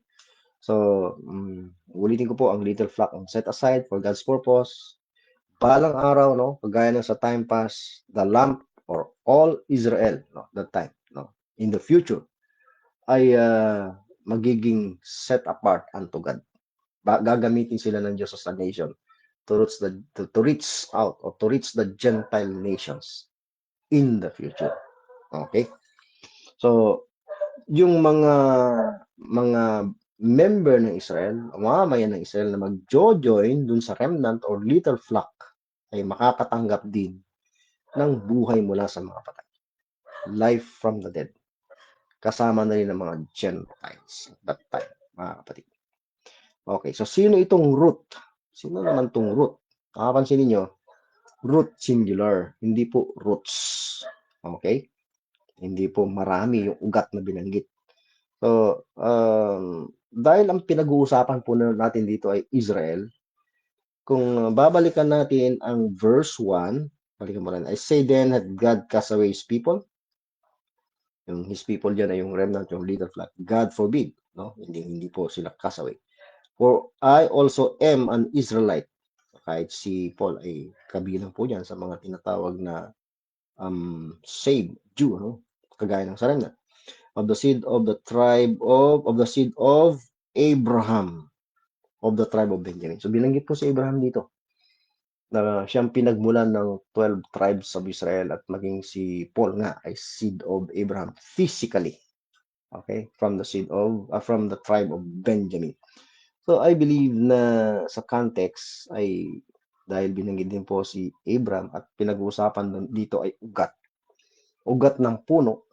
So, ulitin ko po, ang little flock ang set aside for God's purpose. Balang araw, no, kagaya ng sa time pass, the lamp or all Israel, no, that time, no, in the future, ay magiging set apart unto God. Gagamitin sila ng Diyos as a nation to reach out or to reach the Gentile nations in the future. Okay? So, yung mga member ng Israel, mamamayan ng Israel na mag-join dun sa remnant or little flock ay makakatanggap din ng buhay mula sa mga patay. Life from the dead. Kasama na rin ng mga Gentiles at that time, mga kapatid. Okay, so sino itong root? Sino naman itong root? Makapansin ninyo, root singular, hindi po roots. Okay? Hindi po marami yung ugat na binanggit. So, dahil ang pinag-uusapan po natin dito ay Israel, kung babalikan natin ang verse 1, balikan mo rin, I say then that God cast away His people. Yung His people dyan ay yung remnant, yung little flock. God forbid. No? Hindi po sila cast away. For I also am an Israelite. Kahit si Paul ay kabilang po diyan sa mga tinatawag na saved Jew, no? Kagaya ng sa remnant. Of the seed of the tribe of the seed of Abraham, of the tribe of Benjamin. So binanggit po si Abraham dito na siyang pinagmulan ng 12 tribes of Israel at maging si Paul nga ay seed of Abraham physically. Okay? From the seed of from the tribe of Benjamin. So I believe na sa context ay dahil binanggit din po si Abraham at pinag-uusapan dito ay ugat. Ugat ng puno.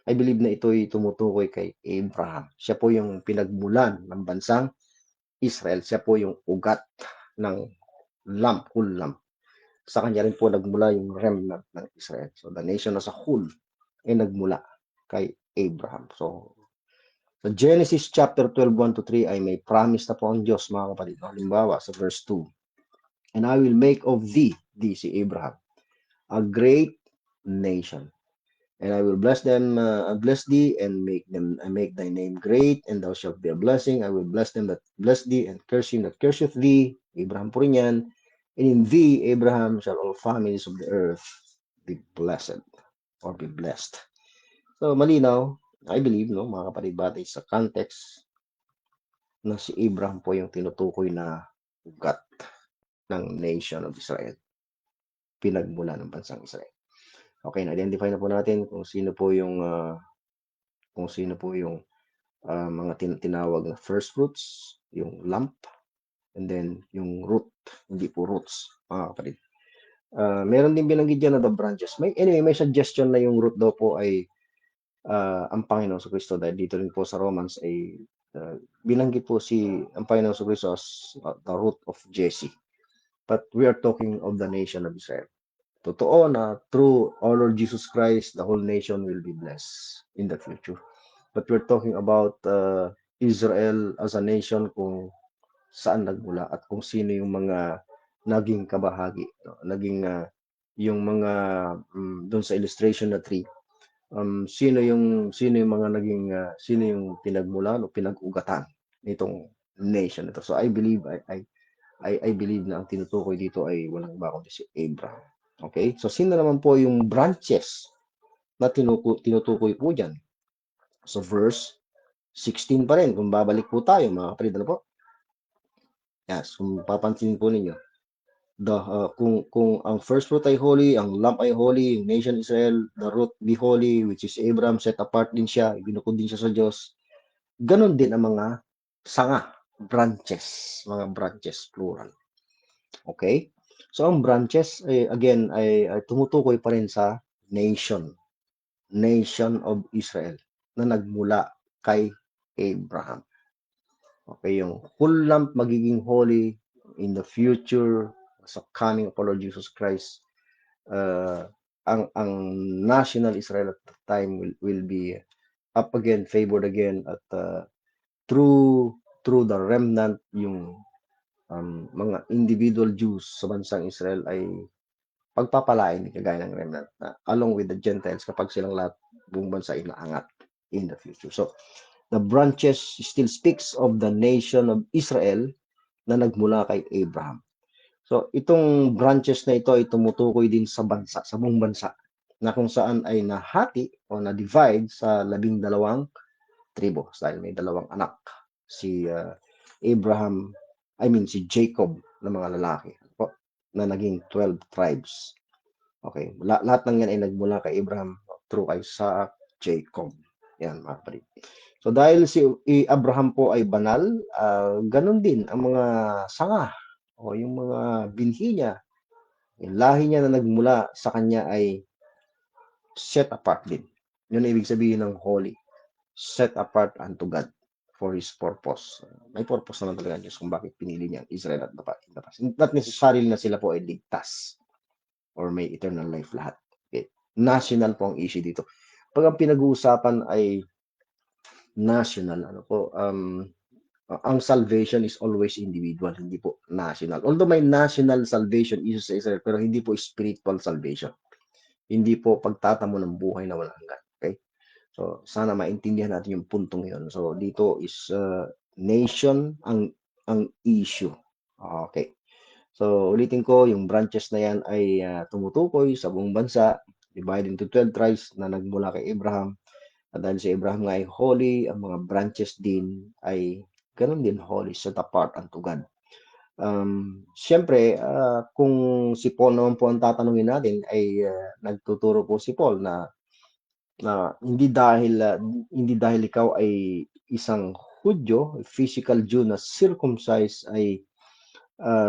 I believe na ito'y tumutukoy kay Abraham. Siya po yung pinagmulan ng bansang Israel. Siya po yung ugat ng lamb, whole lamb. Sa kanya rin po nagmula yung remnant ng Israel. So the nation as a whole ay nagmula kay Abraham. So sa Genesis chapter 12, 1 to 3 ay may promise na po ang Diyos, mga kapatid. Halimbawa sa verse 2, and I will make of thee, si Abraham, a great nation. And I will bless them, bless thee, and make thy name great, and thou shalt be a blessing. I will bless them that bless thee, and curse him that curseth thee. Abraham po rin yan. And in thee, Abraham, shall all families of the earth be blessed, or be blessed. So, malinaw, I believe, no, mga kapatid, batay sa context na si Abraham po yung tinutukoy na ugat ng nation of Israel. Pinagmula ng bansang Israel. Okay, na-identify na po natin kung sino po yung mga tinawag na first fruits, yung lump, and then yung root, hindi po roots, mga kapatid. Meron din binanggit dyan na the branches. May suggestion na yung root daw po ay ang Panginoon sa Kristo, dahil dito rin po sa Romans ay binanggit po ang Panginoon sa Kristo as the root of Jesse. But we are talking of the nation of Israel. Totoo na through our Lord Jesus Christ, the whole nation will be blessed in the future. But we're talking about Israel as a nation, kung saan nagmula at kung sino yung mga naging kabahagi, no? Naging yung mga doon sa illustration na 3, sino yung mga naging sino yung pinagmulan o pinag-ugatan nitong nation ito. So I believe I believe na ang tinutukoy dito ay walang iba kundi si Abraham. Okay? So sino naman po yung branches na tinutukoy po diyan? So verse 16 pa rin, kung babalik po tayo, mga kapatid, ano po? Yes, kung papansin po ninyo, kung ang first fruit ay holy, ang lamp ay holy, yung nation Israel, the root be holy, which is Abraham, set apart din siya, ibinukod din siya sa Diyos. Ganon din ang mga sanga, mga branches, plural. Okay? So ang branches, again, ay tumutukoy pa rin sa nation of Israel na nagmula kay Abraham. Okay, yung whole lamp magiging holy in the future sa coming of our Lord Jesus Christ. Ang national Israel at the time will be up again, favored again, at through the remnant, yung mga individual Jews sa bansang Israel ay pagpapalain ni kagaya ng remnant along with the Gentiles kapag silang lahat buong bansa ay naangat in the future. So the branches still speaks of the nation of Israel na nagmula kay Abraham. So itong branches na ito ay tumutukoy din sa bansa, sa buong bansa, na kung saan ay nahati o na-divide sa 12 tribo dahil may 2 anak, si si Jacob na mga lalaki po, na naging 12 tribes. Okay, lahat ng yan ay nagmula kay Abraham through Isaac, Jacob. Yan, mga kapatid. So dahil si Abraham po ay banal, ganun din ang mga sanga o yung mga binhi niya, yung lahi niya na nagmula sa kanya ay set apart din. Yun ang ibig sabihin ng holy. Set apart unto God for His purpose. May purpose naman talaga Diyos kung bakit pinili niya Israel at not necessarily na sila po ay ligtas or may eternal life lahat. Okay. National po ang issue dito. Pag ang pinag-uusapan ay national, ang salvation is always individual, hindi po national. Although may national salvation issue sa Israel, pero hindi po spiritual salvation. Hindi po pagtatamo ng buhay na walang hanggan. Okay? So, sana maintindihan natin yung puntong yun. So, dito is nation ang issue. Okay. So, ulitin ko, yung branches na yan ay tumutukoy sa buong bansa, divided into 12 tribes na nagmula kay Abraham. At dahil si Abraham nga ay holy, ang mga branches din ay ganun din holy, set apart unto God. Siyempre, kung si Paul naman po ang tatanungin natin, ay nagtuturo po si Paul na hindi dahil ikaw ay isang Hudyo, physical Jew na circumcised ay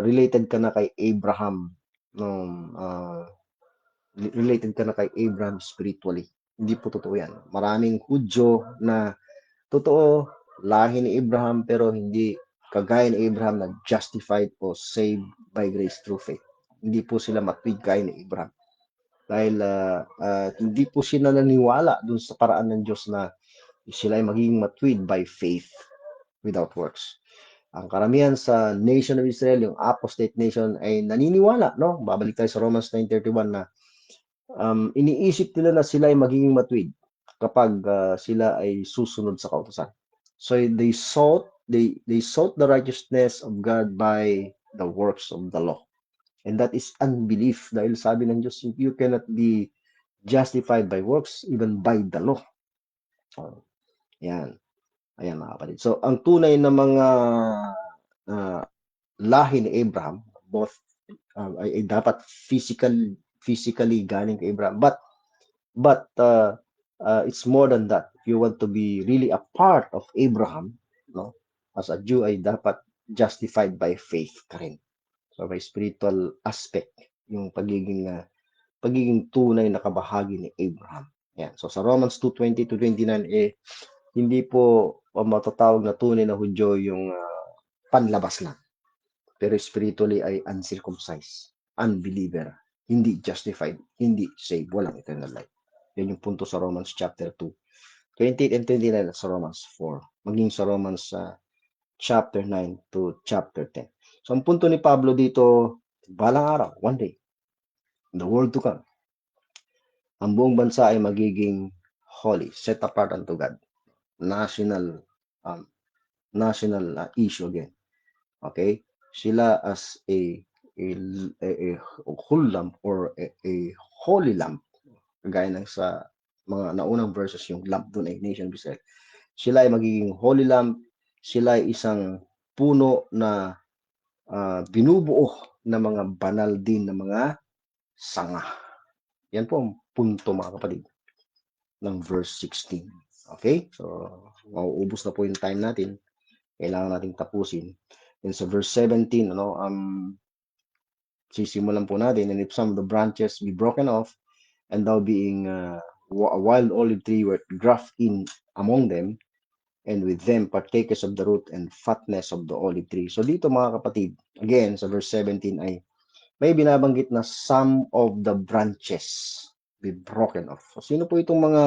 related ka na kay Abraham, no, related ka na kay Abraham spiritually. Hindi po totoo yan. Maraming Hudyo na totoo, lahi ni Abraham, pero hindi kagaya ni Abraham na justified o saved by grace through faith. Hindi po sila matwid kaya ni Abraham. Dahil hindi po sila naniwala dun sa paraan ng Diyos na sila ay magiging matwid by faith without works. Ang karamihan sa nation of Israel, yung apostate nation, ay naniniwala, no? Babalik tayo sa Romans 9:31 na iniisip nila na sila ay magiging matwid kapag sila ay susunod sa kautusan. So they sought the righteousness of God by the works of the law. And that is unbelief dahil sabi ng Diyos, you cannot be justified by works, even by the law. So, yan. Ayan mga kapatid. So, ang tunay na mga uh, lahi ni Abraham, both ay dapat physically galing kay Abraham. But it's more than that. If you want to be really a part of Abraham, no, as a Jew ay dapat justified by faith ka rin. So may spiritual aspect yung pagiging tunay na kabahagi ni Abraham. Yan. So sa Romans 2:20 to 29 hindi po matatawag na tunay na Hudyo yung panlabas lang. Pero spiritually ay uncircumcised, unbeliever, hindi justified, hindi saved, walang eternal life. Yan yung punto sa Romans chapter 2. 28 and 29 sa Romans 4. Maging sa Romans chapter 9 to chapter 10. So ang punto ni Pablo dito, balang araw, one day, in the world to come, ang buong bansa ay magiging holy, set apart unto God. National um, national issue again. Okay? Sila as a whole lamp or a holy lamp, gaya ng sa mga naunang verses, yung lamp doon ay nation of Israel. Sila ay magiging holy lamp, sila ay isang puno na binubuo ng mga banal din na mga sanga. Yan po ang punto mga kapatid ng verse 16. Okay? So, mauubos na po yung time natin. Kailangan nating tapusin. And sa verse 17, sisimulan po natin, and if some of the branches be broken off, and thou being a wild olive tree were grafted in among them, and with them partakers of the root and fatness of the olive tree. So dito mga kapatid, again, sa verse 17 ay may binabanggit na some of the branches be broken off. So sino po itong mga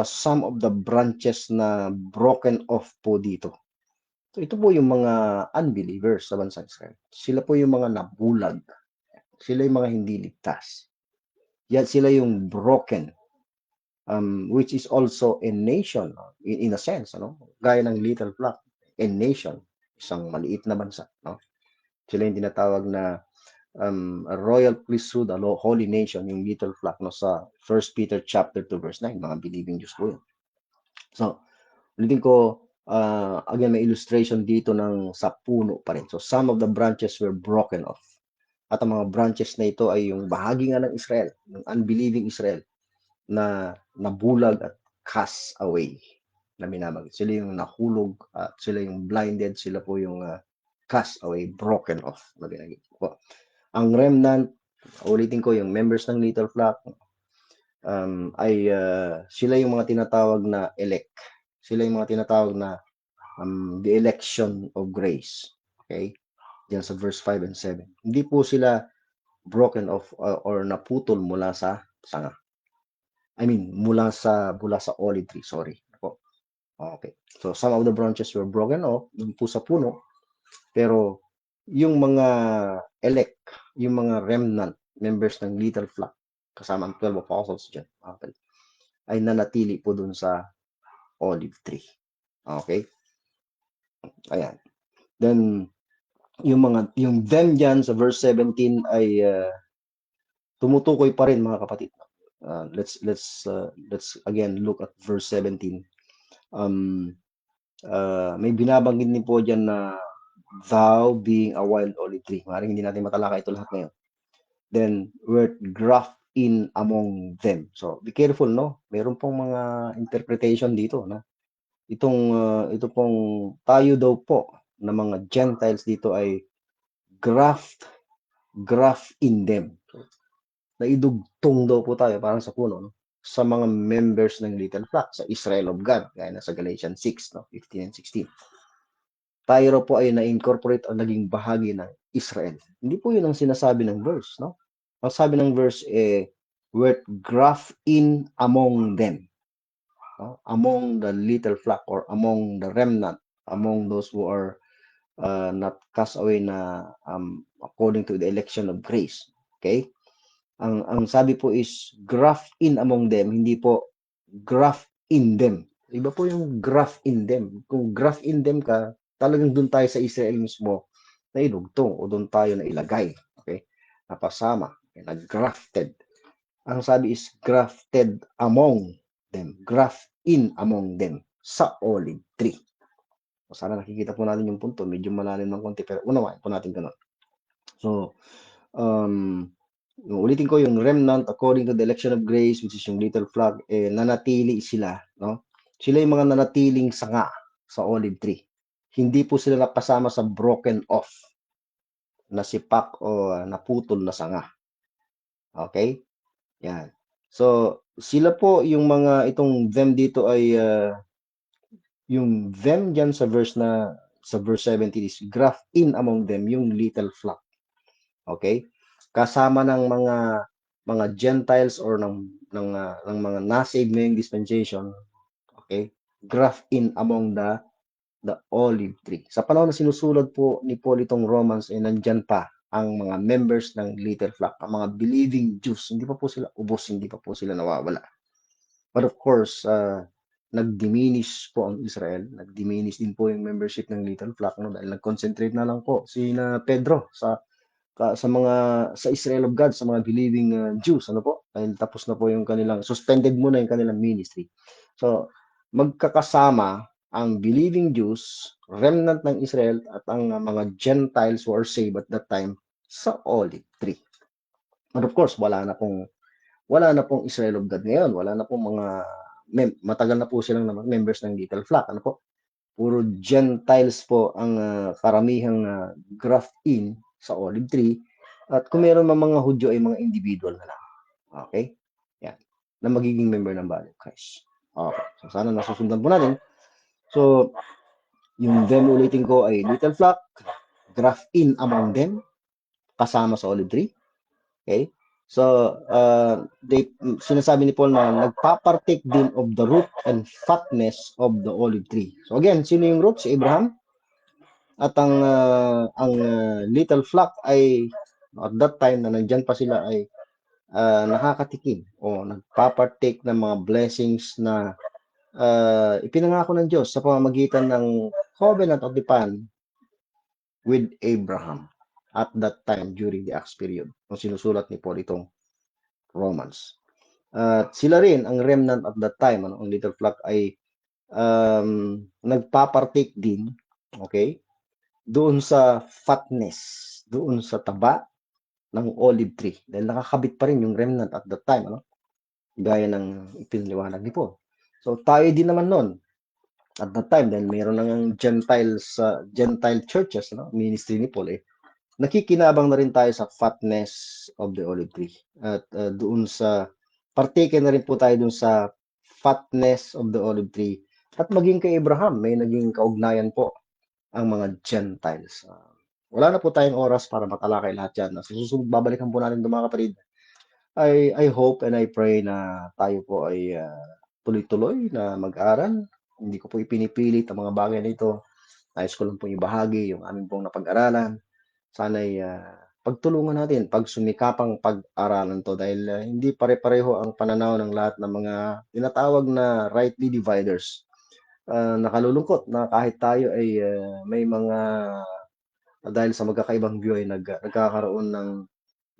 some of the branches na broken off po dito? So ito po yung mga unbelievers sa bansang Israel. Sila po yung mga nabulag. Sila yung mga hindi ligtas. Yan sila yung broken, which is also a nation in a sense, gaya ng little flock, a nation, isang maliit na bansa. Sila yung tinatawag na a royal priesthood, a holy nation, yung little flock sa 1 Peter chapter 2 verse 9, mga believing Jews po yun. So, ulitin ko, again, may illustration dito ng sa puno pa rin. So, some of the branches were broken off. At ang mga branches na ito ay yung bahagi nga ng Israel, yung unbelieving Israel, na nabulag at cast away, na binabagay. Sila yung nahulog, at sila yung blinded, sila po yung cast away, broken off. Ang remnant, ulitin ko, yung members ng little flock, ay sila yung mga tinatawag na elect. Sila yung mga tinatawag na the election of grace. Okay? Diyan sa verse 5 and 7. Hindi po sila broken off or naputol mula sa sanga. I mean, mula sa olive tree, sorry. Okay. So some of the branches were broken off dun po sa puno, pero yung mga elect, yung mga remnant members ng little flock, kasama ang 12 apostles dyan, okay, ay nanatili po dun sa olive tree. Okay? Ayan. Then, yung them dyan sa verse 17 ay tumutukoy pa rin, mga kapatid. Let's again look at verse 17. May binabanggit din po dyan na thou being a wild olive tree. Maaaring hindi natin matalakay ito lahat ngayon. Then word graft in among them. So be careful, no? Meron pong mga interpretation dito, no? Ito pong tayo daw po na mga Gentiles dito ay graft in them. So, naidugtong daw po tayo parang sa puno, no? Sa mga members ng little flock, sa Israel of God, gaya na sa Galatians 6, no? 15 and 16. Tayo raw po ay na-incorporate o naging bahagi ng Israel. Hindi po yun ang sinasabi ng verse, no? Ang sabi ng verse, word graft in among them. Among the little flock or among the remnant, among those who are not cast away na according to the election of grace. Okay? Ang sabi po is graft in among them, hindi po graft in them. Iba po yung graft in them. Kung graft in them ka, talagang doon tayo sa Israel mismo na inugtong o doon tayo na ilagay. Okay? Napasama. Nag-grafted. Ang sabi is grafted among them. Graft in among them sa olive tree. So, sana nakikita po natin yung punto. Medyo malalim ng konti pero unawain po natin ganun. So, ulitin ko yung remnant according to the election of grace, which is yung little flock, nanatili sila, no? Sila yung mga nanatiling sanga sa olive tree. Hindi po sila napasama sa broken off na sipak o naputol na sanga. Okay? Yan. So, sila po yung mga itong them dito ay yung them dyan sa verse 17 is graft in among them yung little flock. Okay? Kasama ng mga Gentiles or ng mga na-save ngayong dispensation. Okay? Graft in among the olive tree. Sa panahon na sinusulat po ni Paul itong Romans, nandyan pa ang mga members ng little flock, ang mga believing Jews. Hindi pa po sila ubos, hindi pa po sila nawawala. But of course, nag-diminish po ang Israel. Nag-diminish din po yung membership ng little flock, no? Dahil nag-concentrate na lang po si Pedro sa Israel of God, sa mga believing Jews, ano po? Dahil tapos na po yung kanilang, suspended muna yung kanilang ministry. So, magkakasama ang believing Jews, remnant ng Israel, at ang mga Gentiles who are saved at that time sa olive tree. And of course, wala na pong Israel of God ngayon. Wala na pong matagal na po silang members ng little flock. Ano po? Puro Gentiles po ang karamihang graft in sa olive tree. At kung meron mga Hudyo ay mga individual na lang. Okay? Yan. Na magiging member ng body of Christ. Okay. So, sana nasusundan po natin. So, yung them ulitin ko ay little flock, graft in among them, kasama sa olive tree. Okay? So, sinasabi ni Paul na nagpapartake din of the root and fatness of the olive tree. So again, sino yung root? Si Abraham. At ang little flock ay at that time na nandyan pa sila ay nakakatikim o nagpapartake ng mga blessings na ipinangako ng Diyos sa pamamagitan ng covenant of the pan with Abraham at that time during the Acts period. Kung sinusulat ni Paul itong Romans. Sila rin, ang remnant at that time, ang little flock ay nagpapartake din, okay, doon sa fatness, doon sa taba ng olive tree. Dahil nakakabit pa rin yung remnant at that time, ano? Gaya ng ipinaliwanag ni Paul. So tayo din naman noon at that time, dahil mayroon nang Gentile churches, no? Ministry ni Paul, nakikinabang na rin tayo sa fatness of the olive tree. At doon sa partake na rin po tayo doon sa fatness of the olive tree. At maging kay Abraham, may naging kaugnayan po ang mga Gentiles. Wala na po tayong oras para matalakay lahat yan. Sa susunod, babalikan po natin ito, mga kapatid. I hope and I pray na tayo po ay tuloy-tuloy na mag-aral. Hindi ko po ipinipilit ang mga bagay na ito. Nais ko lang po ibahagi yung aming pong napag-aralan. Sana'y pagtulungan natin, pagsumikapang pag-aralan to dahil hindi pare-pareho ang pananaw ng lahat ng mga tinatawag na rightly dividers. Nakalulungkot na kahit tayo ay may mga dahil sa magkakaibang view ay nagkakaroon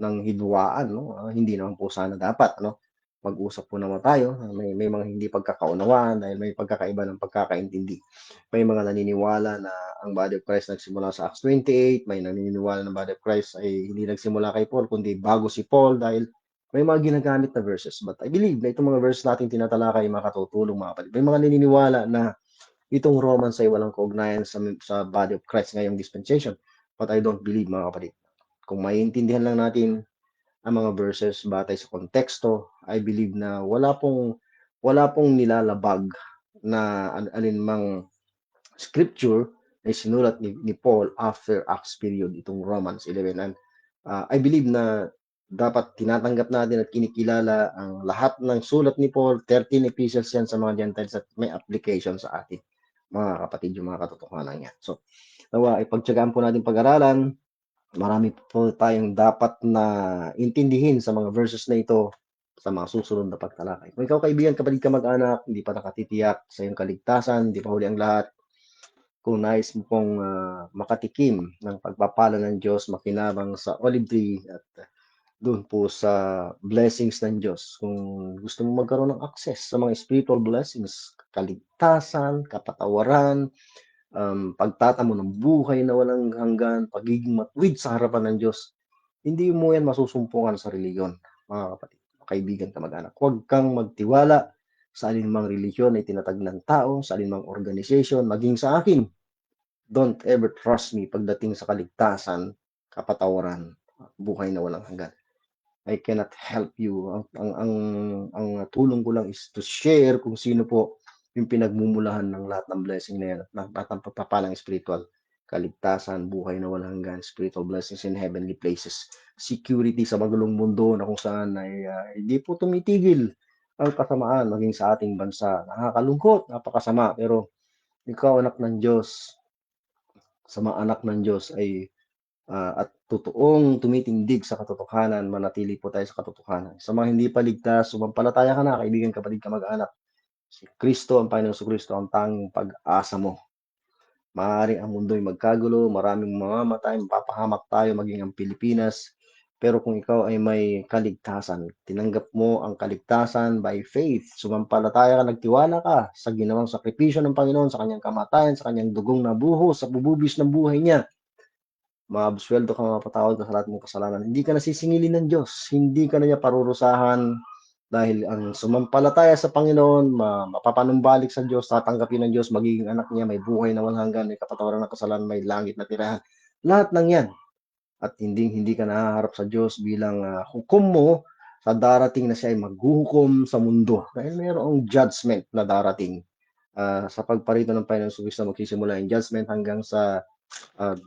ng hidwaan, no? Hindi naman po sana dapat, ano? Mag-usap po naman tayo. May mga hindi pagkakaunawaan dahil may pagkakaiba ng pagkakaintindi. May mga naniniwala na ang body of Christ nagsimula sa Acts 28, may naniniwala na body of Christ ay hindi nagsimula kay Paul, kundi bago si Paul dahil may mga ginagamit na verses. But I believe na itong mga verses natin tinatalakay makatutulong mga kapatid. May mga naniniwala na itong Romans ay walang kaugnayan sa body of Christ ngayong dispensation. But I don't believe mga kapatid. Kung maiintindihan lang natin ang mga verses batay sa konteksto, I believe na wala pong nilalabag na alinmang scripture na sinulat ni Paul after Acts period, itong Romans 11. And I believe na dapat tinatanggap natin at kinikilala ang lahat ng sulat ni Paul, 13 epistles yan sa mga Gentiles at may application sa atin, mga kapatid, yung mga katotohanan yan. So, nawa, ipagtyagaan po natin pag-aralan. Marami po tayong dapat na intindihin sa mga verses na ito sa mga susunod na pagtalakay. Kung ikaw, kaibigan, kapatid ka mag-anak, hindi pa nakatitiyak sa iyong kaligtasan, hindi pa huli ang lahat, kung nais mo pong makatikim ng pagpapala ng Diyos, makinabang sa olive tree at doon po sa blessings ng Diyos. Kung gusto mo magkaroon ng access sa mga spiritual blessings, kaligtasan, kapatawaran, pagtatamo ng buhay na walang hanggan, pagiging matuwid sa harapan ng Diyos, hindi mo yan masusumpungan sa reliyon, mga kapatid, kaibigan ka mag-anak. Huwag kang magtiwala sa alinmang reliyon na itinatag ng tao, sa alinmang organization, maging sa akin. Don't ever trust me pagdating sa kaligtasan, kapatawaran, buhay na walang hanggan. I cannot help you. Ang tulong ko lang is to share kung sino po yung pinagmumulahan ng lahat ng blessing na yan, ng lahat ng pagpapalang spiritual, kaligtasan, buhay na walang hanggan, spiritual blessings in heavenly places, security sa magulong mundo na kung saan ay hindi po tumitigil ang kasamaan maging sa ating bansa. Nakakalungkot, napakasama, pero ikaw, anak ng Diyos, sa mga anak ng Diyos ay at totoong tumitindig sa katotohanan, manatili po tayo sa katotohanan. Sa mga hindi pa ligtas, sumampalataya ka na, kaibigan, kapatid ka mag-anak. Si Kristo, ang Panginoon sa Kristo, ang tanging pag-asa mo. Maaaring ang mundo'y magkagulo, maraming mamamatay, mapapahamak tayo, maging ang Pilipinas. Pero kung ikaw ay may kaligtasan, tinanggap mo ang kaligtasan by faith, sumampalataya ka, nagtiwala ka sa ginawang sakripisyo ng Panginoon, sa kanyang kamatayan, sa kanyang dugong na buhos, sa bububis ng buhay niya, maabsueldo ka, mapatawad ka sa lahat mong kasalanan. Hindi ka nasisingilin ng Diyos. Hindi ka na niya parurusahan dahil ang sumampalataya sa Panginoon, mapapanumbalik sa Diyos, tatanggapin ng Diyos, magiging anak niya, may buhay na walang hanggan, may kapatawaran ng kasalanan, may langit na tirahan. Lahat ng yan. At hindi ka nahaharap sa Diyos bilang hukom mo sa darating na siya ay maghuhukom sa mundo. Dahil mayroong judgment na darating. Sa pagparito ng Panginoon sa Kristo, magsisimula yung judgment hanggang sa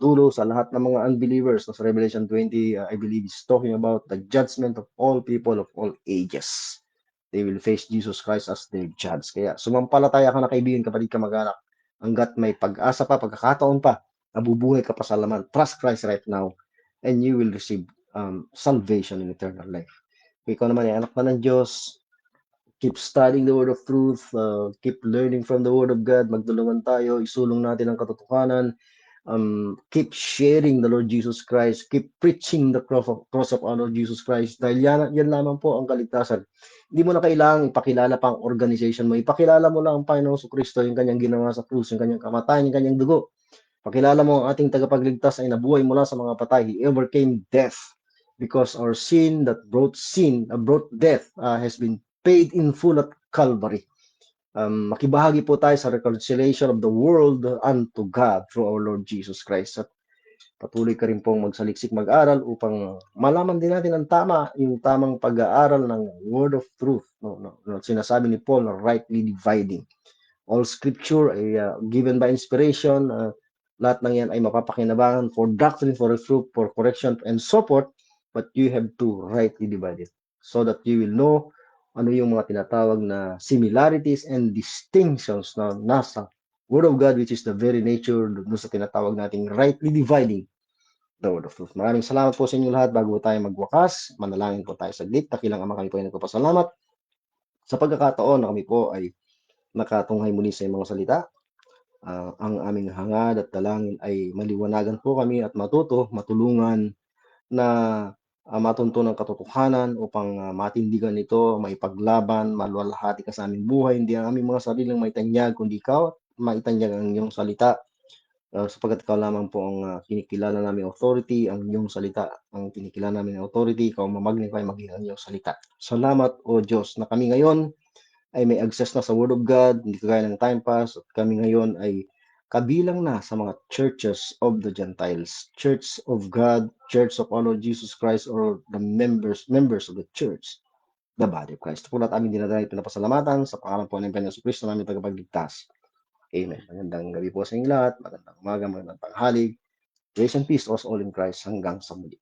dulo sa lahat ng mga unbelievers. Sa Revelation 20, I believe is talking about the judgment of all people of all ages. They will face Jesus Christ as their judge. Kaya sumampalataya ka na, kaibigan, kapatid ka mag-anak, hanggat may pag-asa pa, pagkakataon pa, nabubuhay ka pa sa laman. Trust Christ right now and you will receive salvation in eternal life. Kung ikaw naman ay anak na ng Diyos, keep studying the word of truth, keep learning from the word of God, magtulungan tayo, isulong natin ang katotohanan, keep sharing the Lord Jesus Christ, keep preaching the cross of our Lord Jesus Christ, dahil yan lamang po ang kaligtasan. Hindi mo na kailangang ipakilala pa ang organization mo, ipakilala mo lang ang Panginoon sa Kristo, yung kanyang ginawa sa krus, yung kanyang kamatayan, yung kanyang dugo. Pakilala mo ang ating tagapagligtas ay nabuhay mula sa mga patay. He overcame death because our sin that brought death has been paid in full at Calvary. Makibahagi po tayo sa reconciliation of the world unto God through our Lord Jesus Christ. At patuloy ka rin pong magsaliksik mag-aral upang malaman din natin ang yung tamang pag-aaral ng word of truth. Sinasabi ni Paul na rightly dividing. All scripture ay given by inspiration. Lahat ng yan ay mapapakinabangan for doctrine, for reproof, for correction, and so forth. But you have to rightly divide it so that you will know ano yung mga tinatawag na similarities and distinctions na nasa Word of God, which is the very nature doon sa tinatawag nating rightly dividing the Word of Truth. Maraming salamat po sa inyo lahat. Bago tayo magwakas, manalangin po tayo saglit. Dakilang Ama, kami po ay nagpapasalamat sa pagkakataon na kami po ay nakatunghay muli sa mga salita. Ang aming hangad at dalangin ay maliwanagan po kami at matulungan na matunto ng katotohanan upang matindigan ito, maipaglaban, maluwalhati ka sa aming buhay, hindi ang aming mga sariling maitanyag, kundi ikaw maitanyag ang iyong salita. Sapagkat ikaw lamang po ang kinikilala namin authority, ang iyong salita, ang kinikilala namin authority, ikaw mamagnify maging ang iyong salita. Salamat o Diyos na kami ngayon ay may access na sa Word of God, hindi kagaya ng time pass, at kami ngayon ay kabilang na sa mga churches of the Gentiles, Church of God, Church of our Lord Jesus Christ, or the members of the church, the body of Christ. Po lahat aming dinadala pinapasalamatan sa pangalan po ng Panginoon Kristo namin tagapagligtas. Amen. Magandang gabi po sa inyo lahat, magandang umaga, magandang tanghali. Grace and peace to us all in Christ hanggang sa muli.